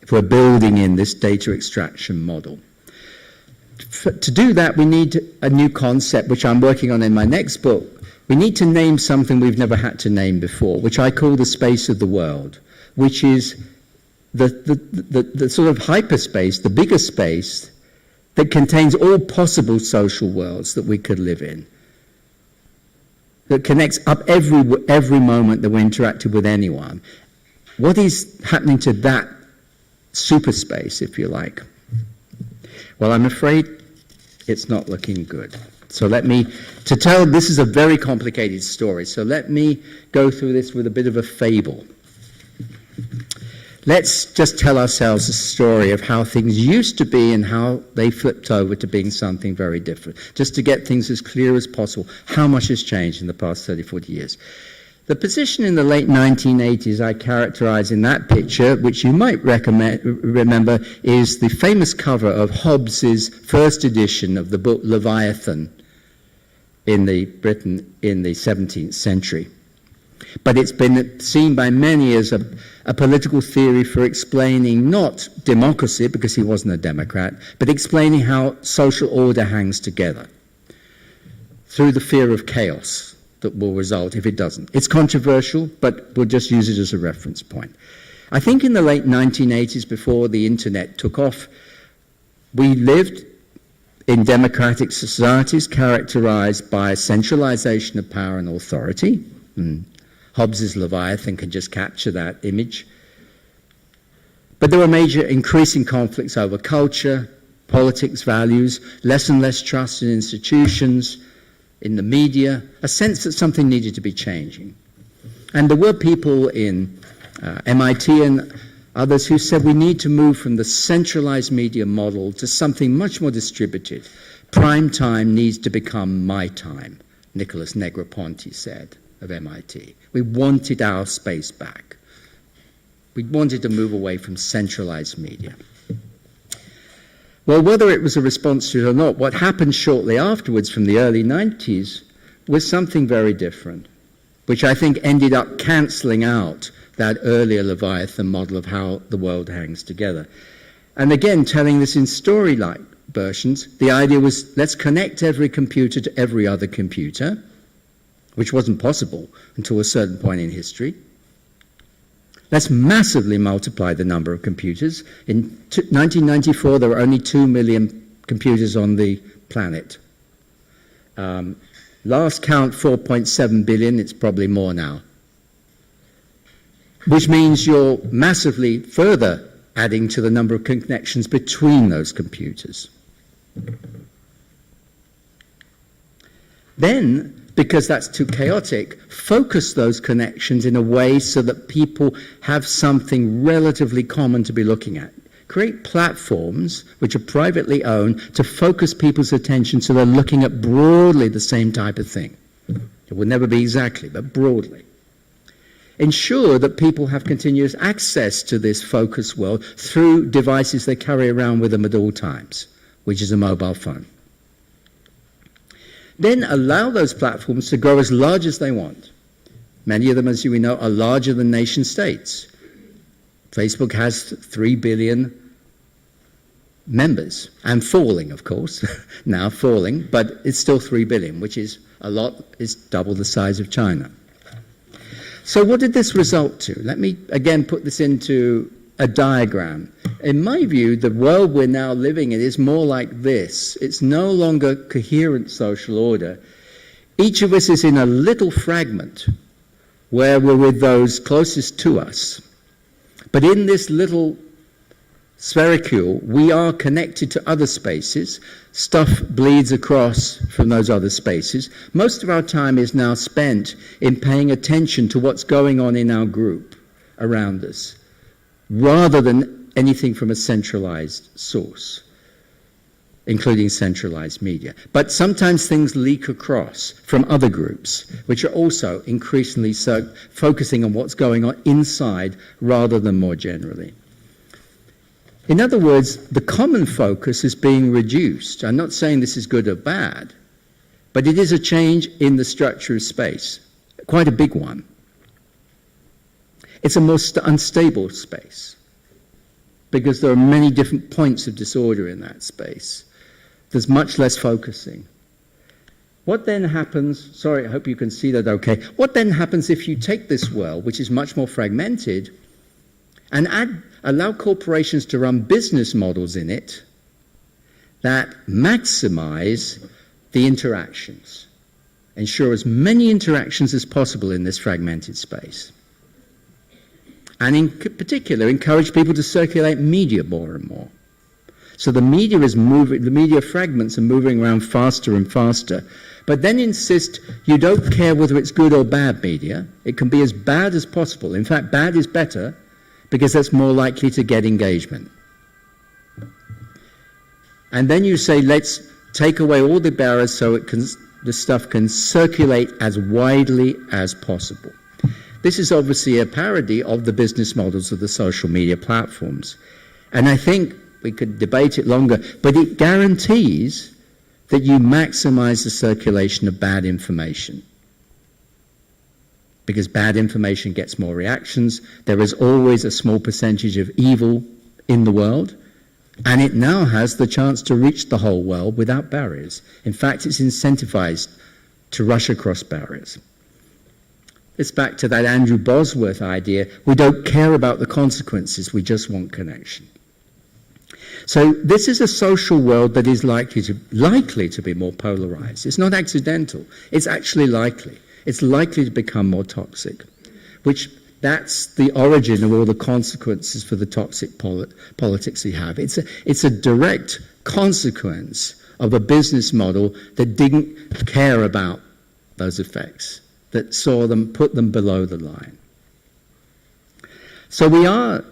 If we're building in this data extraction model. To do that, we need a new concept, which I'm working on in my next book. We need to name something we've never had to name before, which I call the space of the world, which is the sort of hyperspace, the bigger space that contains all possible social worlds that we could live in, that connects up every moment that we're interacting with anyone. What is happening to that superspace, if you like? Well, I'm afraid it's not looking good. So this is a very complicated story, so let me go through this with a bit of a fable. Let's just tell ourselves a story of how things used to be and how they flipped over to being something very different, just to get things as clear as possible, how much has changed in the past 30, 40 years. The position in the late 1980s I characterize in that picture, which you might remember, is the famous cover of Hobbes's first edition of the book Leviathan in Britain in the 17th century. But it's been seen by many as a political theory for explaining not democracy, because he wasn't a Democrat, but explaining how social order hangs together through the fear of chaos that will result if it doesn't. It's controversial, but we'll just use it as a reference point. I think in the late 1980s, before the internet took off, we lived in democratic societies characterized by centralization of power and authority. Hobbes's Leviathan can just capture that image. But there were major increasing conflicts over culture, politics, values, less and less trust in institutions, in the media, a sense that something needed to be changing. And there were people in MIT and others who said we need to move from the centralized media model to something much more distributed. Prime time needs to become my time, Nicholas Negroponte said of MIT. We wanted our space back. We wanted to move away from centralized media. Well, whether it was a response to it or not, what happened shortly afterwards from the early 90s was something very different, which I think ended up cancelling out that earlier Leviathan model of how the world hangs together. And again, telling this in story-like versions, the idea was let's connect every computer to every other computer, which wasn't possible until a certain point in history. Let's massively multiply the number of computers. In 1994, there were only 2 million computers on the planet. Last count, 4.7 billion, it's probably more now. Which means you're massively further adding to the number of connections between those computers. Then, because that's too chaotic, focus those connections in a way so that people have something relatively common to be looking at. Create platforms which are privately owned to focus people's attention so they're looking at broadly the same type of thing. It will never be exactly, but broadly. ensure that people have continuous access to this focused world through devices they carry around with them at all times, which is a mobile phone. Then allow those platforms to grow as large as they want. Many of them, as you know, are larger than nation states. Facebook has 3 billion members, and falling, of course, now falling, but it's still 3 billion, which is a lot, is double the size of China. So what did this result to? Let me again put this into a diagram. In my view, the world we're now living in is more like this. It's no longer coherent social order. Each of us is in a little fragment where we're with those closest to us. But in this little sphericule, we are connected to other spaces. Stuff bleeds across from those other spaces. Most of our time is now spent in paying attention to what's going on in our group around us, rather than anything from a centralized source, including centralized media. But sometimes things leak across from other groups, which are also increasingly focusing on what's going on inside rather than more generally. In other words, the common focus is being reduced. I'm not saying this is good or bad, but it is a change in the structure of space, quite a big one. It's a more unstable space because there are many different points of disorder in that space. There's much less focusing. What then happens, sorry, I hope you can see that okay. What then happens if you take this world, which is much more fragmented, and allow corporations to run business models in it that maximize the interactions, ensure as many interactions as possible in this fragmented space, and in particular encourage people to circulate media more and more. So the media is moving, the media fragments are moving around faster and faster, but then insist you don't care whether it's good or bad media. It can be as bad as possible. In fact, bad is better, because that's more likely to get engagement. And then you say, let's take away all the barriers so the stuff can circulate as widely as possible. This is obviously a parody of the business models of the social media platforms. And I think we could debate it longer, but it guarantees that you maximize the circulation of bad information. Because bad information gets more reactions. There is always a small percentage of evil in the world, and it now has the chance to reach the whole world without barriers. In fact, it's incentivized to rush across barriers. It's back to that Andrew Bosworth idea, we don't care about the consequences, we just want connection. So this is a social world that is likely to be more polarized. It's not accidental, it's actually likely. It's likely to become more toxic, which that's the origin of all the consequences for the toxic politics we have. It's a direct consequence of a business model that didn't care about those effects, that saw them, put them below the line. So we are,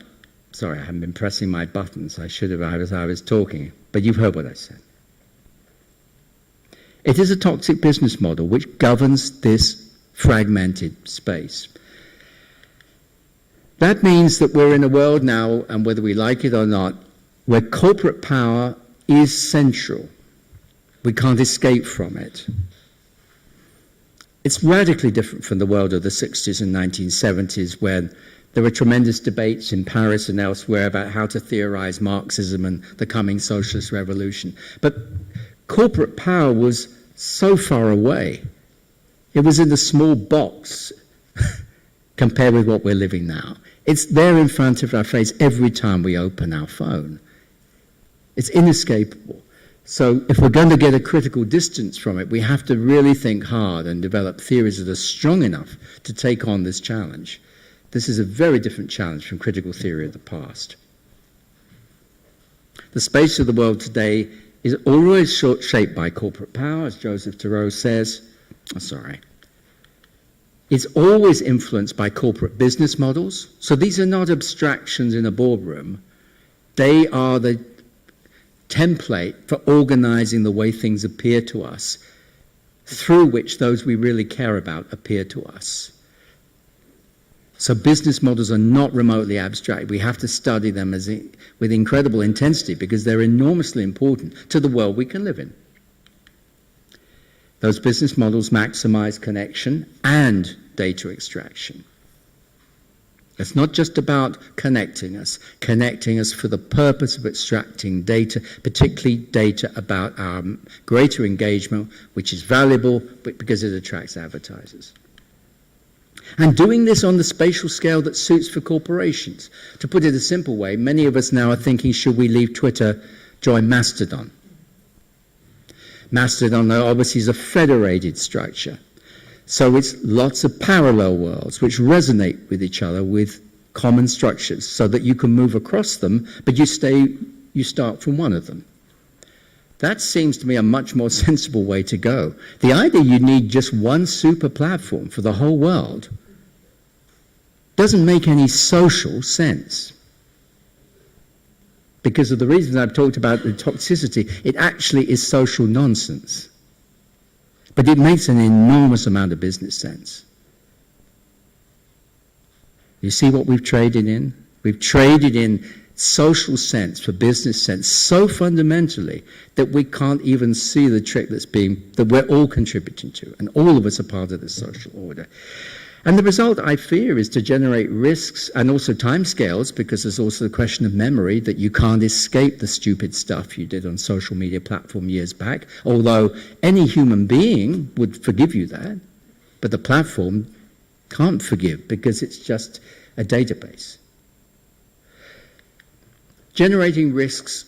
sorry, I haven't been pressing my buttons. I should have as I was talking, but you've heard what I said. It is a toxic business model which governs this fragmented space. That means that we're in a world now, and whether we like it or not, where corporate power is central. We can't escape from it. It's radically different from the world of the 60s and 1970s, when there were tremendous debates in Paris and elsewhere about how to theorize Marxism and the coming socialist revolution. But corporate power was so far away. It was in a small box compared with what we're living now. It's there in front of our face every time we open our phone. It's inescapable. So if we're going to get a critical distance from it, we have to really think hard and develop theories that are strong enough to take on this challenge. This is a very different challenge from critical theory of the past. The space of the world today is always shaped by corporate power, as Joseph Thoreau says. It's always influenced by corporate business models. So these are not abstractions in a boardroom. They are the template for organizing the way things appear to us, through which those we really care about appear to us. So business models are not remotely abstract. We have to study them with incredible intensity because they're enormously important to the world we can live in. Those business models maximize connection and data extraction. It's not just about connecting us for the purpose of extracting data, particularly data about our greater engagement, which is valuable because it attracts advertisers. And doing this on the spatial scale that suits for corporations. To put it a simple way, many of us now are thinking, should we leave Twitter, join Mastodon? Mastodon obviously is a federated structure. So it's lots of parallel worlds which resonate with each other with common structures so that you can move across them, but you start from one of them. That seems to me a much more sensible way to go. The idea you need just one super platform for the whole world doesn't make any social sense. Because of the reasons I've talked about the toxicity, it actually is social nonsense. But it makes an enormous amount of business sense. You see what we've traded in? We've traded in social sense for business sense so fundamentally that we can't even see the trick that we're all contributing to, and all of us are part of this social order. And the result, I fear, is to generate risks and also timescales, because there's also the question of memory, that you can't escape the stupid stuff you did on social media platform years back, although any human being would forgive you that, but the platform can't forgive because it's just a database. Generating risks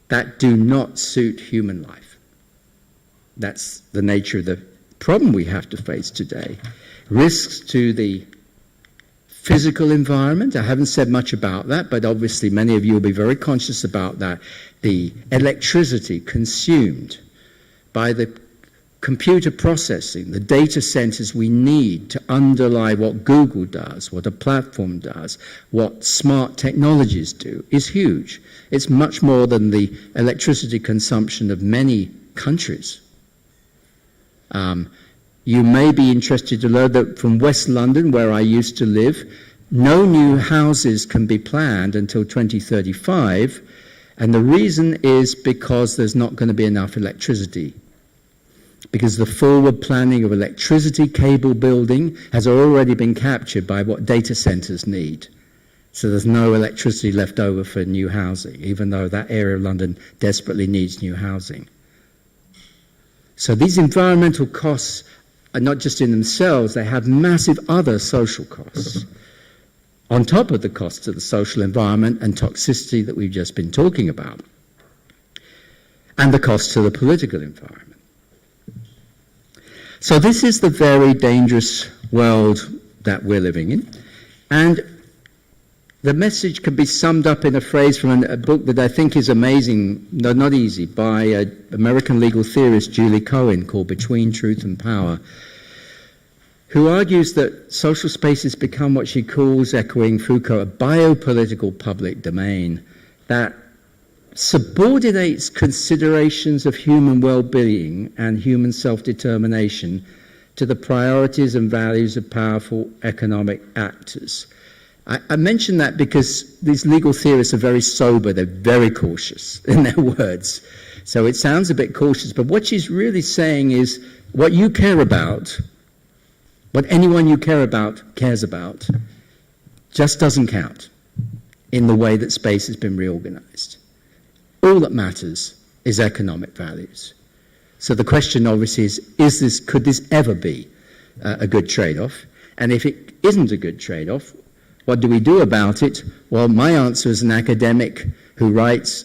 that do not suit human life. That's the nature of the problem we have to face today. Risks to the physical environment. I haven't said much about that, but obviously many of you will be very conscious about that. The electricity consumed by the computer processing, the data centers we need to underlie what Google does, what a platform does, what smart technologies do, is huge. It's much more than the electricity consumption of many countries. You may be interested to learn that from West London, where I used to live, no new houses can be planned until 2035, and the reason is because there's not going to be enough electricity. Because the forward planning of electricity cable building has already been captured by what data centers need. So there's no electricity left over for new housing, even though that area of London desperately needs new housing. So these environmental costs are not just in themselves, they have massive other social costs on top of the costs of the social environment and toxicity that we've just been talking about, and the costs to the political environment. So this is the very dangerous world that we're living in, and the message can be summed up in a phrase from a book that I think is amazing, no, not easy, by American legal theorist Julie Cohen, called Between Truth and Power, who argues that social spaces become what she calls, echoing Foucault, a biopolitical public domain that subordinates considerations of human well-being and human self-determination to the priorities and values of powerful economic actors. I mention that because these legal theorists are very sober, they're very cautious in their words. So it sounds a bit cautious, but what she's really saying is what you care about, what anyone you care about cares about, just doesn't count in the way that space has been reorganized. All that matters is economic values. So the question obviously is could this ever be a good trade-off? And if it isn't a good trade-off, what do we do about it? Well, my answer as an academic who writes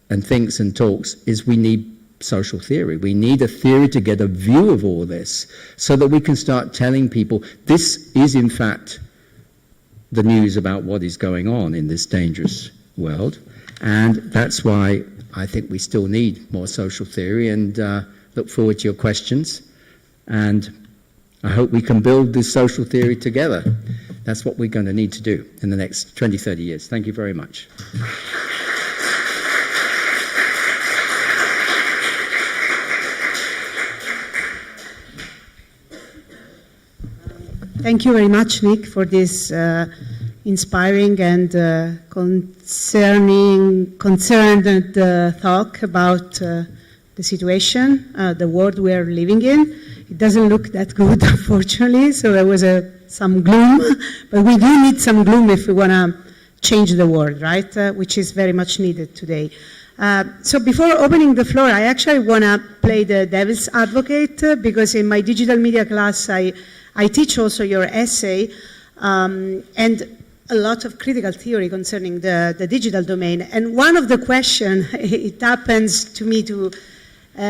and thinks and talks is we need social theory. We need a theory to get a view of all this so that we can start telling people this is in fact the news about what is going on in this dangerous world. And that's why I think we still need more social theory, and look forward to your questions. And I hope we can build this social theory together. That's what we're going to need to do in the next 20, 30 years. Thank you very much. Thank you very much, Nick, for this inspiring and concerned talk about the situation, the world we are living in. It doesn't look that good, unfortunately, so there was some gloom, but we do need some gloom if we want to change the world, right, which is very much needed today. So before opening the floor, I actually want to play the devil's advocate, because in my digital media class, I teach also your essay, and a lot of critical theory concerning the digital domain. And one of the questions, it happens to me to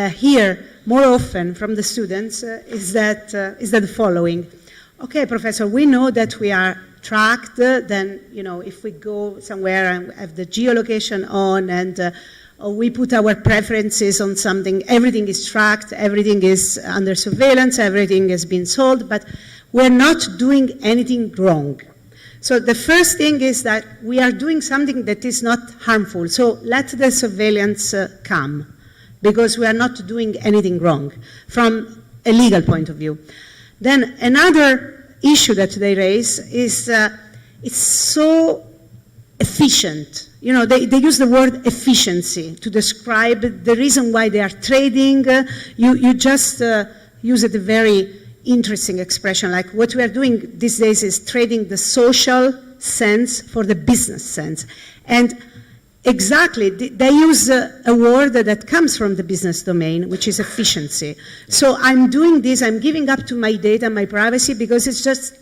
hear more often from the students, is that the following. Okay, Professor, we know that we are tracked, then, if we go somewhere and have the geolocation on and we put our preferences on something, everything is tracked, everything is under surveillance, everything has been sold, but we're not doing anything wrong. So the first thing is that we are doing something that is not harmful. So let the surveillance come, because we are not doing anything wrong from a legal point of view. Then another issue that they raise is it's so efficient. They use the word efficiency to describe the reason why they are trading. You just use a very interesting expression, like what we are doing these days is trading the social sense for the business sense. And exactly, they use a word that comes from the business domain, which is efficiency. So I'm doing this, I'm giving up to my data, my privacy, because it's just,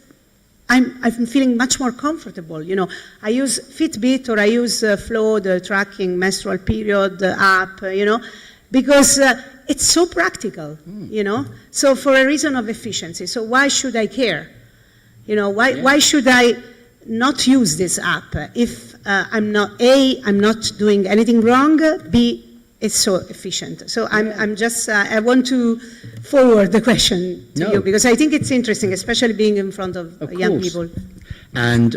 I'm feeling much more comfortable. I use Fitbit or I use Flow, the tracking menstrual period app, because it's so practical, So for a reason of efficiency. So why should I care? Why should I not use this app if I'm not doing anything wrong, B, it's so efficient. So I'm just, I want to forward the question to you, because I think it's interesting, especially being in front of young people. And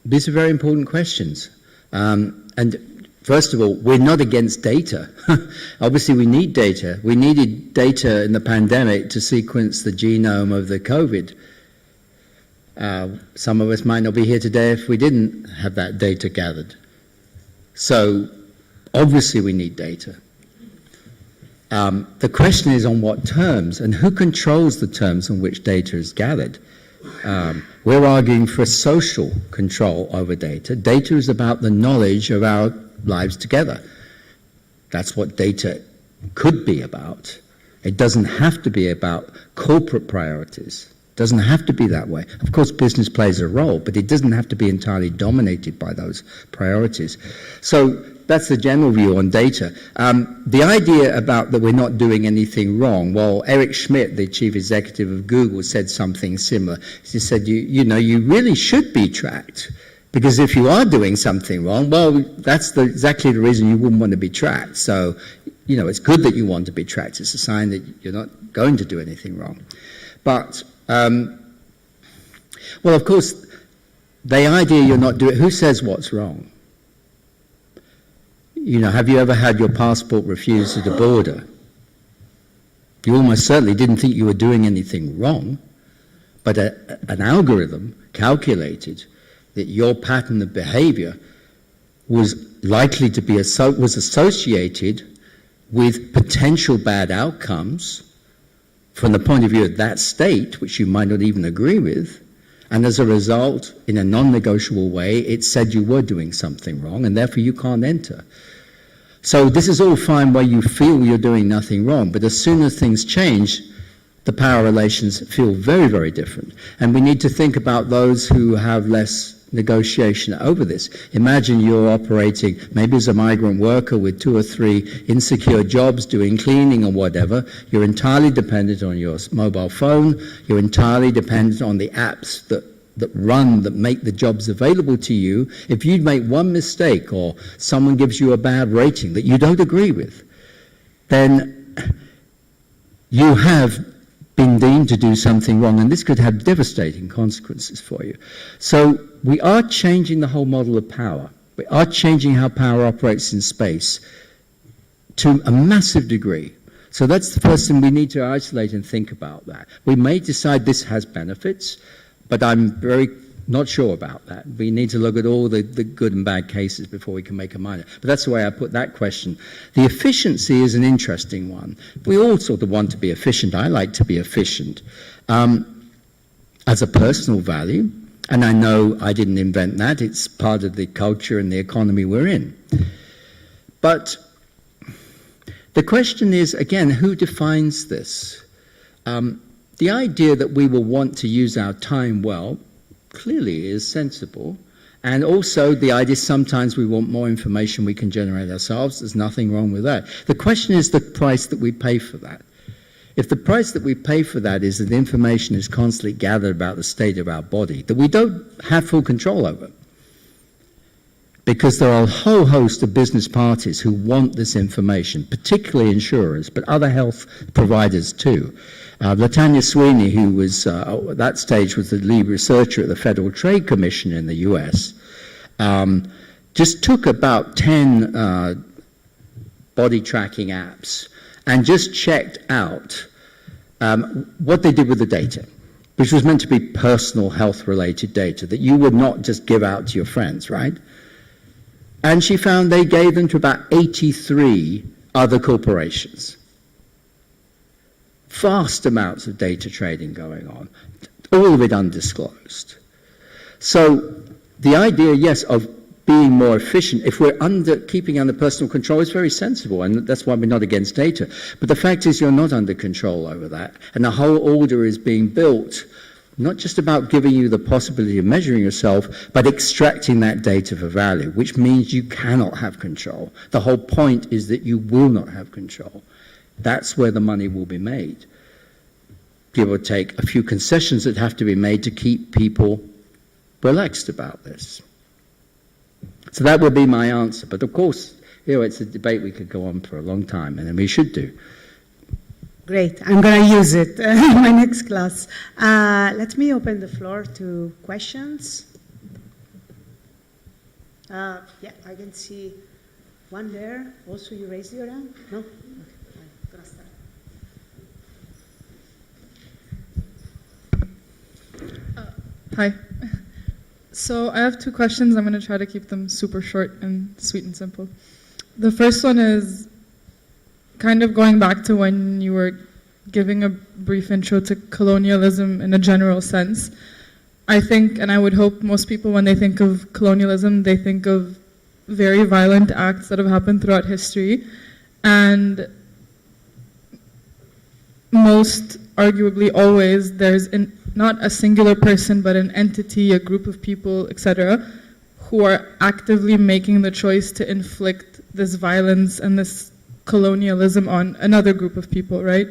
these are very important questions. And first of all, we're not against data. Obviously, we need data. We needed data in the pandemic to sequence the genome of the COVID. Some of us might not be here today if we didn't have that data gathered. So, obviously, we need data. The question is on what terms, and who controls the terms on which data is gathered. We're arguing for social control over data. Data is about the knowledge of our lives together. That's what data could be about. It doesn't have to be about corporate priorities. It doesn't have to be that way. Of course, business plays a role, but it doesn't have to be entirely dominated by those priorities. So that's the general view on data. The idea about that we're not doing anything wrong, well, Eric Schmidt, the chief executive of Google, said something similar. He said, you really should be tracked. Because if you are doing something wrong, well, that's exactly the reason you wouldn't want to be tracked. So, it's good that you want to be tracked. It's a sign that you're not going to do anything wrong. But, well, of course, the idea you're not doing, who says what's wrong? Have you ever had your passport refused at the border? You almost certainly didn't think you were doing anything wrong, but an algorithm calculated that your pattern of behavior was likely to be was associated with potential bad outcomes from the point of view of that state, which you might not even agree with, and as a result, in a non-negotiable way, it said you were doing something wrong, and therefore you can't enter. So this is all fine where you feel you're doing nothing wrong, but as soon as things change, the power relations feel very, very different. And we need to think about those who have less negotiation over this. Imagine you're operating maybe as a migrant worker with 2 or 3 insecure jobs doing cleaning or whatever. You're entirely dependent on your mobile phone. You're entirely dependent on the apps that make the jobs available to you. If you make one mistake or someone gives you a bad rating that you don't agree with, then you have been deemed to do something wrong, and this could have devastating consequences for you. So we are changing the whole model of power. We are changing how power operates in space to a massive degree. So that's the first thing we need to isolate and think about that. We may decide this has benefits, but I'm very not sure about that. We need to look at all the good and bad cases before we can make a mind. But that's the way I put that question. The efficiency is an interesting one. We all sort of want to be efficient. I like to be efficient as a personal value. And I know I didn't invent that. It's part of the culture and the economy we're in. But the question is, again, who defines this? The idea that we will want to use our time well clearly is sensible. And also the idea sometimes we want more information we can generate ourselves. There's nothing wrong with that. The question is the price that we pay for that. If the price that we pay for that is that information is constantly gathered about the state of our body that we don't have full control over, because there are a whole host of business parties who want this information, particularly insurers, but other health providers too. Latanya Sweeney, who was at that stage was the lead researcher at the Federal Trade Commission in the US, just took about 10 body tracking apps and just checked out what they did with the data, which was meant to be personal health-related data that you would not just give out to your friends, right? And she found they gave them to about 83 other corporations. Vast amounts of data trading going on, all of it undisclosed. So the idea, yes, of being more efficient, if we're keeping under personal control, is very sensible, and that's why we're not against data. But the fact is you're not under control over that, and the whole order is being built not just about giving you the possibility of measuring yourself, but extracting that data for value, which means you cannot have control. The whole point is that you will not have control. That's where the money will be made. Give or take a few concessions that have to be made to keep people relaxed about this. So that would be my answer. But of course, it's a debate we could go on for a long time, and we should do. Great. I'm going to use it in my next class. Let me open the floor to questions. Yeah, I can see one there. Also, you raised your hand? No? Okay. I'm going to start. Hi. So I have two questions. I'm going to try to keep them super short and sweet and simple. The first one is kind of going back to when you were giving a brief intro to colonialism in a general sense. I think, and I would hope most people, when they think of colonialism, they think of very violent acts that have happened throughout history. And most, arguably always, there's not a singular person, but an entity, a group of people, etc., who are actively making the choice to inflict this violence and this colonialism on another group of people, right?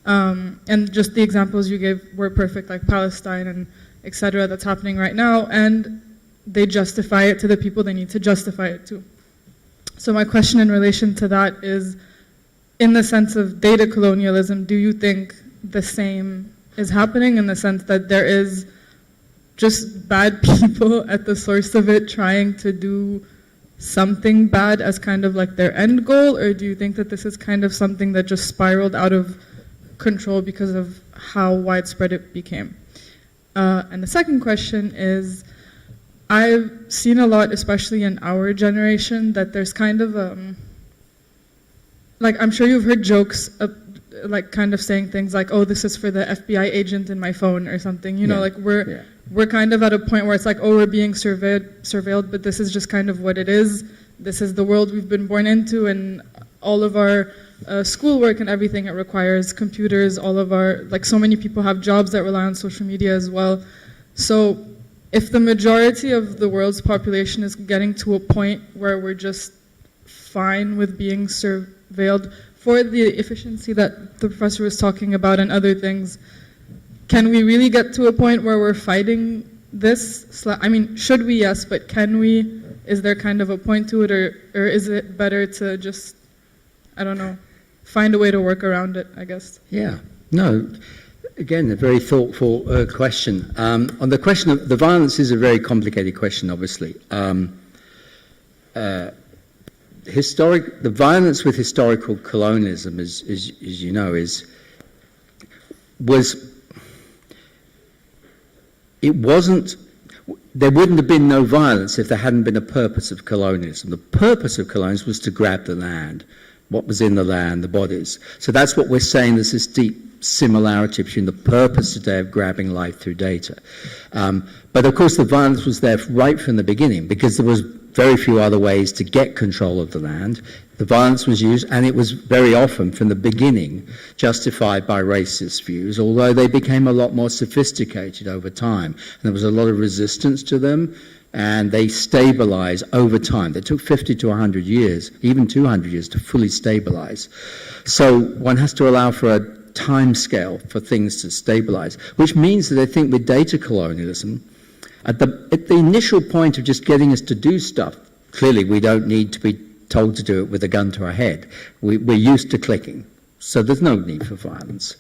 And just the examples you gave were perfect, like Palestine and etc. that's happening right now, and they justify it to the people they need to justify it to. So my question in relation to that is, in the sense of data colonialism, do you think the same is happening, in the sense that there is just bad people at the source of it trying to do something bad as kind of like their end goal, or do you think that this is kind of something that just spiraled out of control because of how widespread it became? And the second question is, I've seen a lot, especially in our generation, that there's kind of like, I'm sure you've heard jokes like kind of saying things like, oh, this is for the FBI agent in my phone or something, you know, like we're kind of at a point where it's like, oh, we're being surveilled, but this is just kind of what it is. This is the world we've been born into, and all of our schoolwork and everything, it requires computers. All of our, like, so many people have jobs that rely on social media as well. So if the majority of the world's population is getting to a point where we're just fine with being surveilled for the efficiency that the professor was talking about and other things, can we really get to a point where we're fighting this? I mean, should we? Yes, but can we? Is there kind of a point to it, or is it better to just, I don't know, find a way to work around it, I guess? Yeah, no, again, a very thoughtful question. On the question of the violence is a very complicated question, obviously. the violence with historical colonialism, as you know, there wouldn't have been no violence if there hadn't been a purpose of colonialism. The purpose of colonialism was to grab the land, what was in the land, the bodies. So that's what we're saying, there's this deep similarity between the purpose today of grabbing life through data. But of course the violence was there right from the beginning because there was very few other ways to get control of the land. The violence was used, and it was very often from the beginning justified by racist views, although they became a lot more sophisticated over time. And there was a lot of resistance to them, and they stabilized over time. It took 50 to 100 years, even 200 years, to fully stabilize. So one has to allow for a time scale for things to stabilize, which means that I think with data colonialism, at the initial point of just getting us to do stuff, clearly we don't need to be told to do it with a gun to our head. We're used to clicking, so there's no need for violence.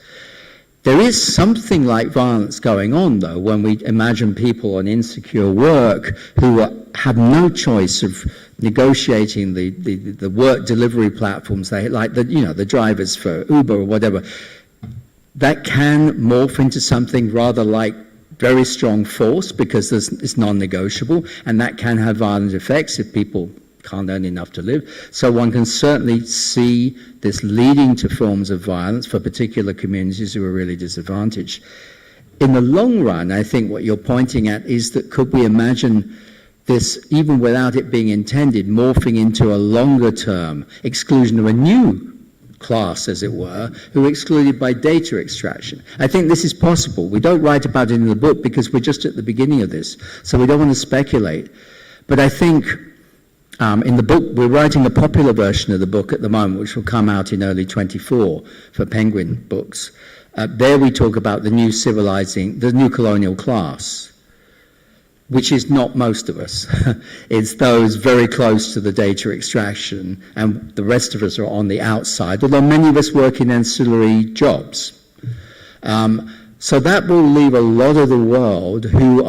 There is something like violence going on, though, when we imagine people on insecure work who have no choice of negotiating the work delivery platforms, the drivers for Uber or whatever. That can morph into something rather like very strong force because it's non-negotiable, and that can have violent effects if people can't earn enough to live. So one can certainly see this leading to forms of violence for particular communities who are really disadvantaged. In the long run, I think what you're pointing at is that could we imagine this, even without it being intended, morphing into a longer term exclusion of a new class, as it were, who are excluded by data extraction. I think this is possible. We don't write about it in the book because we're just at the beginning of this, so we don't want to speculate. But I think in the book, we're writing a popular version of the book at the moment, which will come out in early 24 for Penguin Books. There we talk about the new colonial class, which is not most of us. It's those very close to the data extraction, and the rest of us are on the outside, although many of us work in ancillary jobs. So that will leave a lot of the world who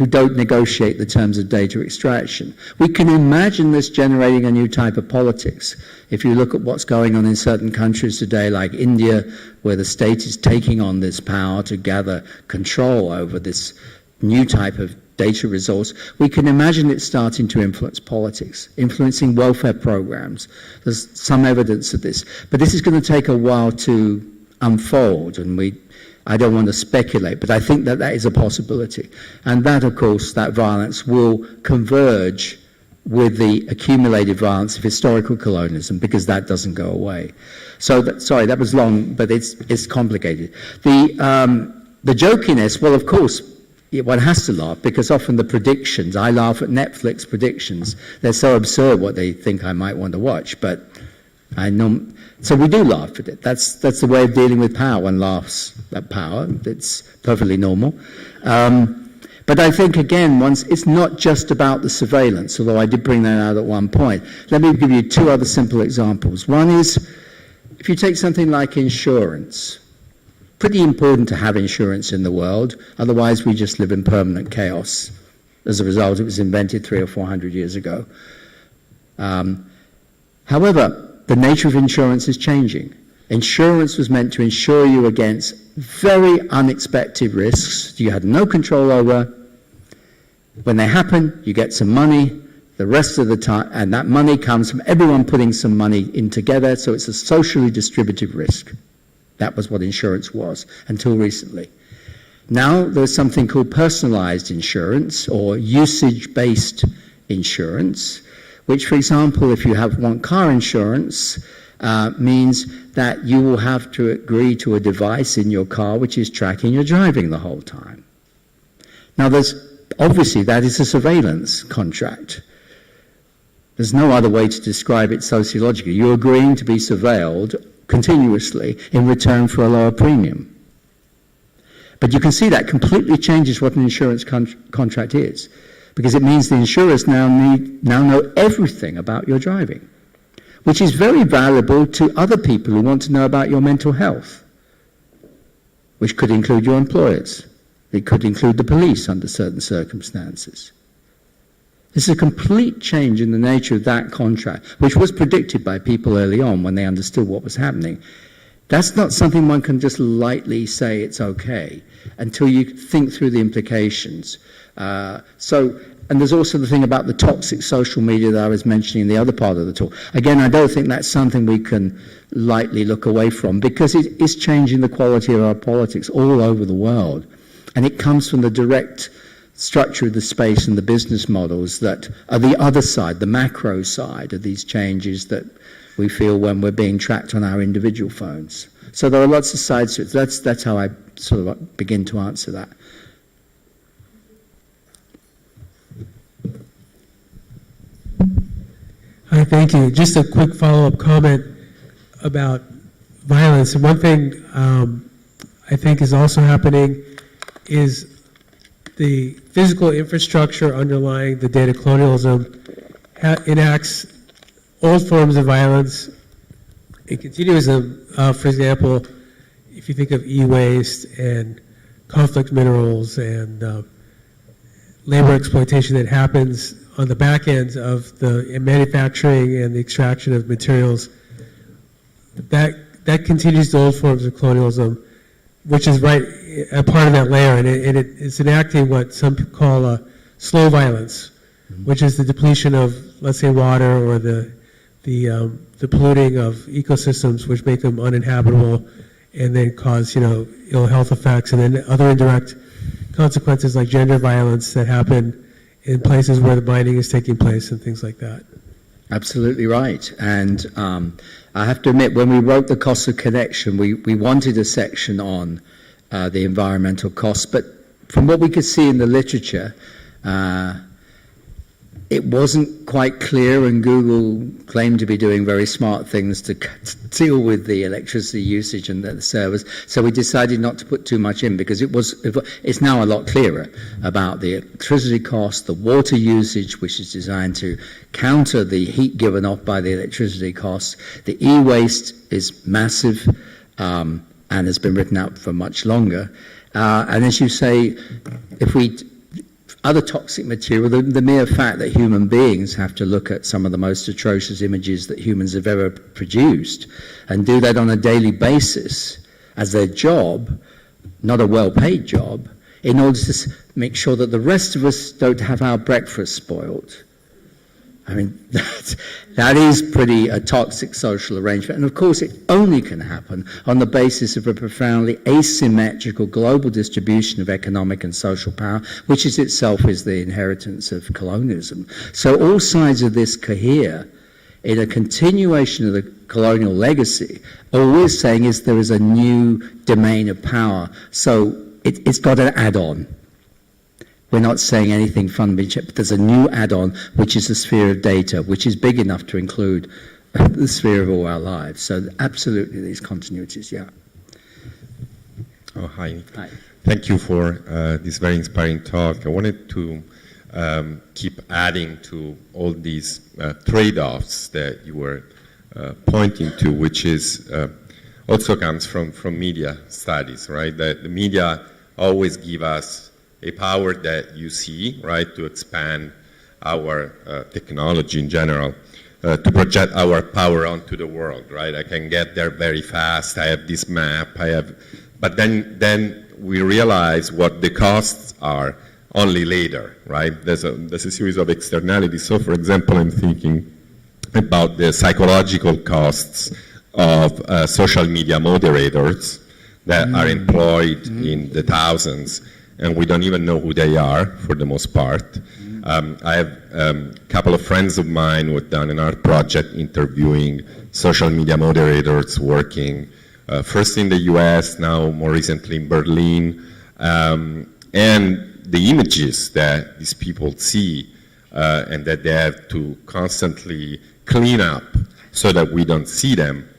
don't negotiate the terms of data extraction. We can imagine this generating a new type of politics. If you look at what's going on in certain countries today, like India, where the state is taking on this power to gather control over this new type of data resource, we can imagine it starting to influence politics, influencing welfare programs. There's some evidence of this. But this is going to take a while to unfold, and I don't want to speculate, but I think that is a possibility. And that, of course, that violence will converge with the accumulated violence of historical colonialism, because that doesn't go away. So, sorry, that was long, but it's complicated. The jokiness, well, of course, one has to laugh, because often the predictions, I laugh at Netflix predictions. They're so absurd what they think I might want to watch, but I know. So we do laugh at it. That's the way of dealing with power. One laughs at power. It's perfectly normal. But I think, again, it's not just about the surveillance, although I did bring that out at one point. Let me give you two other simple examples. One is, if you take something like insurance, pretty important to have insurance in the world, otherwise we just live in permanent chaos. As a result, it was invented 300 or 400 years ago. However, the nature of insurance is changing. Insurance was meant to insure you against very unexpected risks you had no control over. When they happen, you get some money. The rest of the time, and that money comes from everyone putting some money in together, so it's a socially distributed risk. That was what insurance was until recently. Now there's something called personalized insurance or usage-based insurance, which, for example, if you want car insurance, means that you will have to agree to a device in your car which is tracking your driving the whole time. Now, obviously that is a surveillance contract. There's no other way to describe it sociologically. You're agreeing to be surveilled continuously in return for a lower premium. But you can see that completely changes what an insurance contract is, because it means the insurers now know everything about your driving, which is very valuable to other people who want to know about your mental health, which could include your employers. It could include the police under certain circumstances. It's a complete change in the nature of that contract, which was predicted by people early on when they understood what was happening. That's not something one can just lightly say it's okay until you think through the implications. And there's also the thing about the toxic social media that I was mentioning in the other part of the talk. Again, I don't think that's something we can lightly look away from, because it is changing the quality of our politics all over the world. And it comes from the direct structure of the space and the business models that are the other side, the macro side of these changes that we feel when we're being tracked on our individual phones. So there are lots of sides to it. That's how I sort of begin to answer that. Hi, thank you. Just a quick follow-up comment about violence. And one thing I think is also happening is the physical infrastructure underlying the data colonialism enacts old forms of violence and continuism. For example, if you think of e-waste and conflict minerals and labor exploitation that happens on the back ends of the manufacturing and the extraction of materials, that continues the old forms of colonialism, which is right a part of that layer, and it's enacting what some call slow violence, which is the depletion of, let's say, water, or the polluting of ecosystems, which make them uninhabitable, and then cause ill health effects, and then other indirect consequences like gender violence that happen in places where the mining is taking place and things like that. Absolutely right. And I have to admit, when we wrote the costs of connection, we wanted a section on the environmental costs, but from what we could see in the literature, it wasn't quite clear, and Google claimed to be doing very smart things to deal with the electricity usage and the servers. So we decided not to put too much in, because it's now a lot clearer about the electricity cost, the water usage, which is designed to counter the heat given off by the electricity costs. The e-waste is massive and has been written out for much longer. And as you say, other toxic material, the mere fact that human beings have to look at some of the most atrocious images that humans have ever produced and do that on a daily basis as their job, not a well-paid job, in order to make sure that the rest of us don't have our breakfast spoiled. I mean, that is pretty a toxic social arrangement. And of course, it only can happen on the basis of a profoundly asymmetrical global distribution of economic and social power, which is itself is the inheritance of colonialism. So all sides of this cohere in a continuation of the colonial legacy. All we're saying is there is a new domain of power. So it's got an add-on. We're not saying anything fundamentally, but there's a new add-on, which is the sphere of data, which is big enough to include the sphere of all our lives. So absolutely these continuities, yeah. Oh, hi. Hi. Thank you for this very inspiring talk. I wanted to keep adding to all these trade-offs that you were pointing to, which is also comes from media studies, right? That the media always give us a power that you see, right, to expand our technology in general, to project our power onto the world, right? I can get there very fast. I have this map. But then we realize what the costs are only later, right? There's a series of externalities. So, for example, I'm thinking about the psychological costs of social media moderators that are employed in the thousands, and we don't even know who they are for the most part. I have a couple of friends of mine who have done an art project interviewing social media moderators working first in the US, now more recently in Berlin, and the images that these people see and that they have to constantly clean up so that we don't see them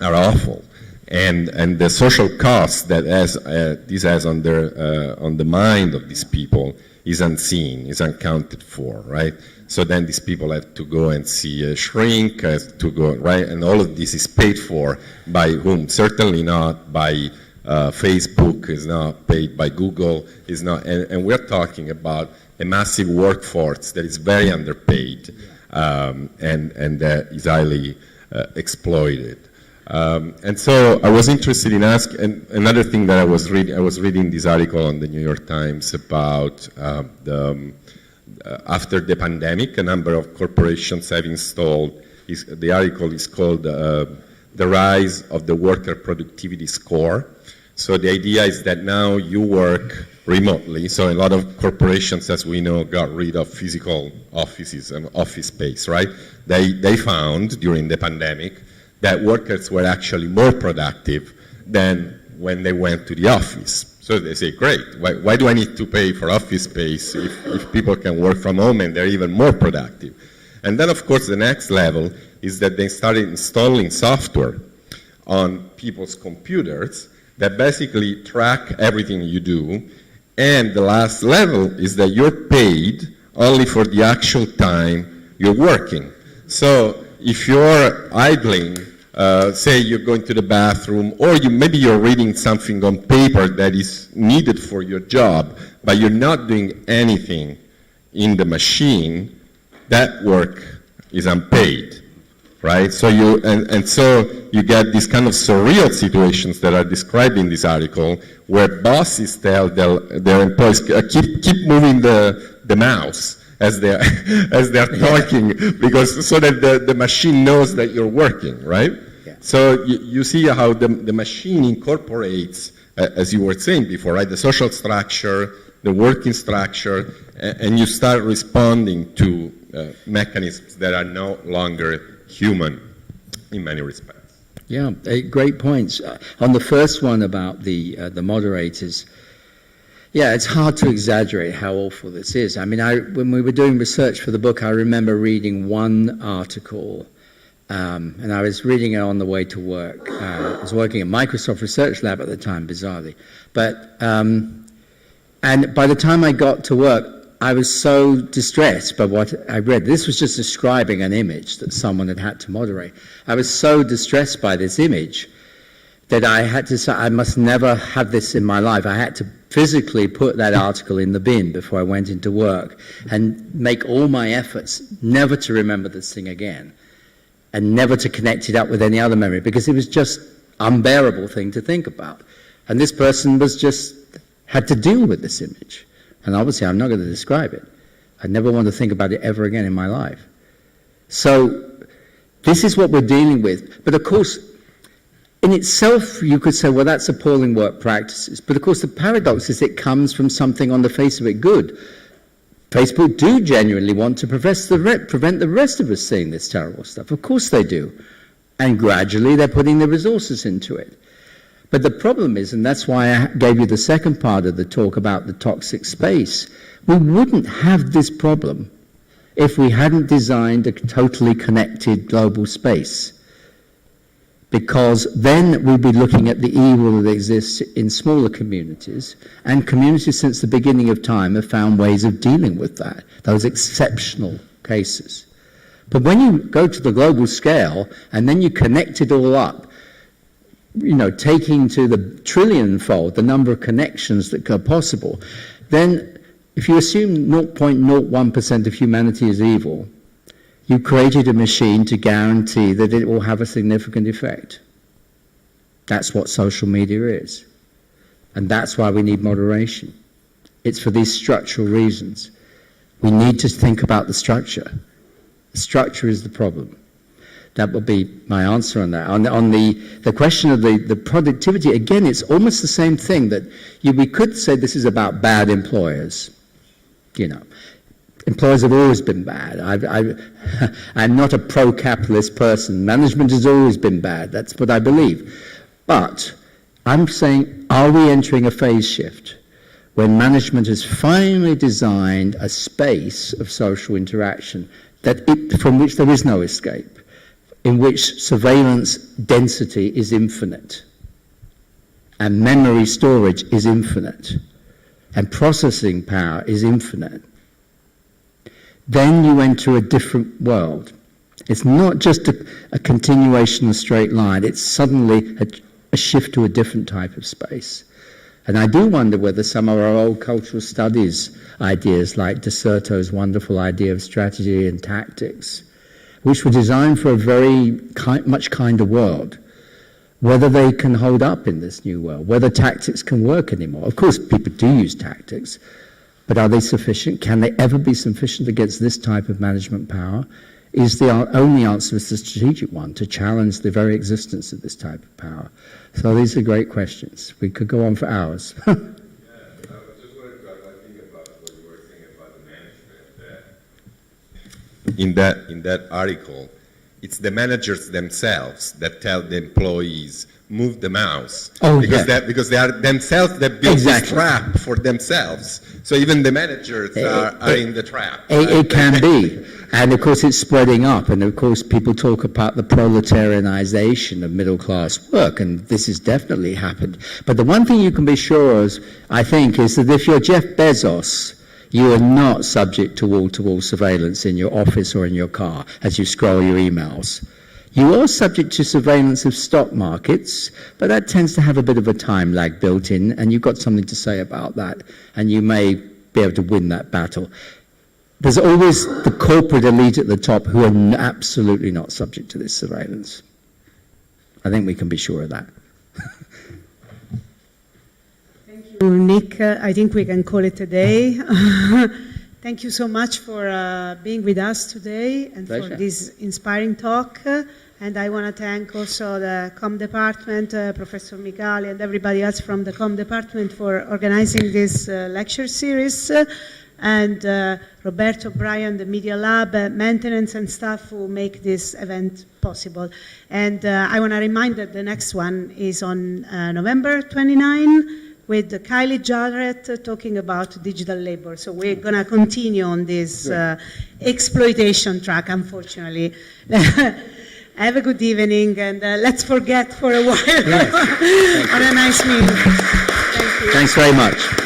are awful. And the social cost that this has on the mind of these people is unseen, is unaccounted for, right? So then these people have to go and see a shrink, to go, right? And all of this is paid for by whom? Certainly not by Facebook, is not paid by Google, is not, and we're talking about a massive workforce that is very underpaid and that is highly exploited. And so I was interested in asking, and another thing that I was reading this article on the New York Times about after the pandemic, a number of corporations have installed, the article is called The Rise of the Worker Productivity Score. So the idea is that now you work remotely. So a lot of corporations, as we know, got rid of physical offices and office space, right? They found during the pandemic that workers were actually more productive than when they went to the office. So they say, great, why do I need to pay for office space if people can work from home and they're even more productive? And then, of course, the next level is that they started installing software on people's computers that basically track everything you do. And the last level is that you're paid only for the actual time you're working. So if you're idling, say you're going to the bathroom, or maybe you're reading something on paper that is needed for your job, but you're not doing anything in the machine, that work is unpaid, right? So so you get these kind of surreal situations that are described in this article, where bosses tell their employees, keep moving the mouse as they're talking, because so that the machine knows that you're working, right? Yeah. So you see how the machine incorporates, as you were saying before, right, the social structure, the working structure, and you start responding to mechanisms that are no longer human in many respects. Yeah, great points. On the first one about the moderators, yeah, it's hard to exaggerate how awful this is. I mean, when we were doing research for the book, I remember reading one article, and I was reading it on the way to work. I was working at Microsoft Research Lab at the time, bizarrely. But, and by the time I got to work, I was so distressed by what I read. This was just describing an image that someone had to moderate. I was so distressed by this image that I had to say, I must never have this in my life. I had to physically put that article in the bin before I went into work and make all my efforts never to remember this thing again and never to connect it up with any other memory, because it was just unbearable thing to think about. And this person was just had to deal with this image. And obviously I'm not going to describe it. I never want to think about it ever again in my life. So this is what we're dealing with. But of course, in itself, you could say, well, that's appalling work practices. But of course, the paradox is it comes from something on the face of it good. Facebook do genuinely want to prevent the rest of us seeing this terrible stuff. Of course they do. And gradually they're putting the resources into it. But the problem is, and that's why I gave you the second part of the talk about the toxic space, we wouldn't have this problem if we hadn't designed a totally connected global space. Because then we'd be looking at the evil that exists in smaller communities, and communities since the beginning of time have found ways of dealing with that, those exceptional cases. But when you go to the global scale, and then you connect it all up, taking to the trillion-fold the number of connections that are possible, then if you assume 0.01% of humanity is evil, you created a machine to guarantee that it will have a significant effect. That's what social media is. And that's why we need moderation. It's for these structural reasons. We need to think about the structure. The structure is the problem. That would be my answer on that. On the question of the productivity, again, it's almost the same thing that we could say this is about bad employers. Employers have always been bad. I'm not a pro-capitalist person. Management has always been bad. That's what I believe. But I'm saying, are we entering a phase shift when management has finally designed a space of social interaction from which there is no escape, in which surveillance density is infinite, and memory storage is infinite, and processing power is infinite? Then you enter a different world. It's not just a continuation of a straight line, it's suddenly a shift to a different type of space. And I do wonder whether some of our old cultural studies ideas, like De Certo's wonderful idea of strategy and tactics, which were designed for a very much kinder world, whether they can hold up in this new world, whether tactics can work anymore. Of course, people do use tactics, but are they sufficient? Can they ever be sufficient against this type of management power? Is the only answer is the strategic one, to challenge the very existence of this type of power? So these are great questions. We could go on for hours. In that article, it's the managers themselves that tell the employees, move the mouse. Because they are themselves that build this trap for themselves. So even the managers are in the trap. It can be. And of course it's spreading up. And of course people talk about the proletarianization of middle class work. And this has definitely happened. But the one thing you can be sure of, I think, is that if you're Jeff Bezos, you are not subject to wall-to-wall surveillance in your office or in your car as you scroll your emails. You are subject to surveillance of stock markets, but that tends to have a bit of a time lag built in, and you've got something to say about that, and you may be able to win that battle. There's always the corporate elite at the top who are absolutely not subject to this surveillance. I think we can be sure of that. Nick, I think we can call it a day. Thank you so much for being with us today and Pleasure. for this inspiring talk. And I want to thank also the Com department, Professor Micali and everybody else from the Com department for organizing this lecture series. And Roberto, Brian, the Media Lab, maintenance and staff who make this event possible. And I want to remind that the next one is on November 29 with Kylie Jarrett talking about digital labor. So we're going to continue on this exploitation track, unfortunately. Have a good evening, and let's forget for a while on a nice meal. Thank you. Thanks very much.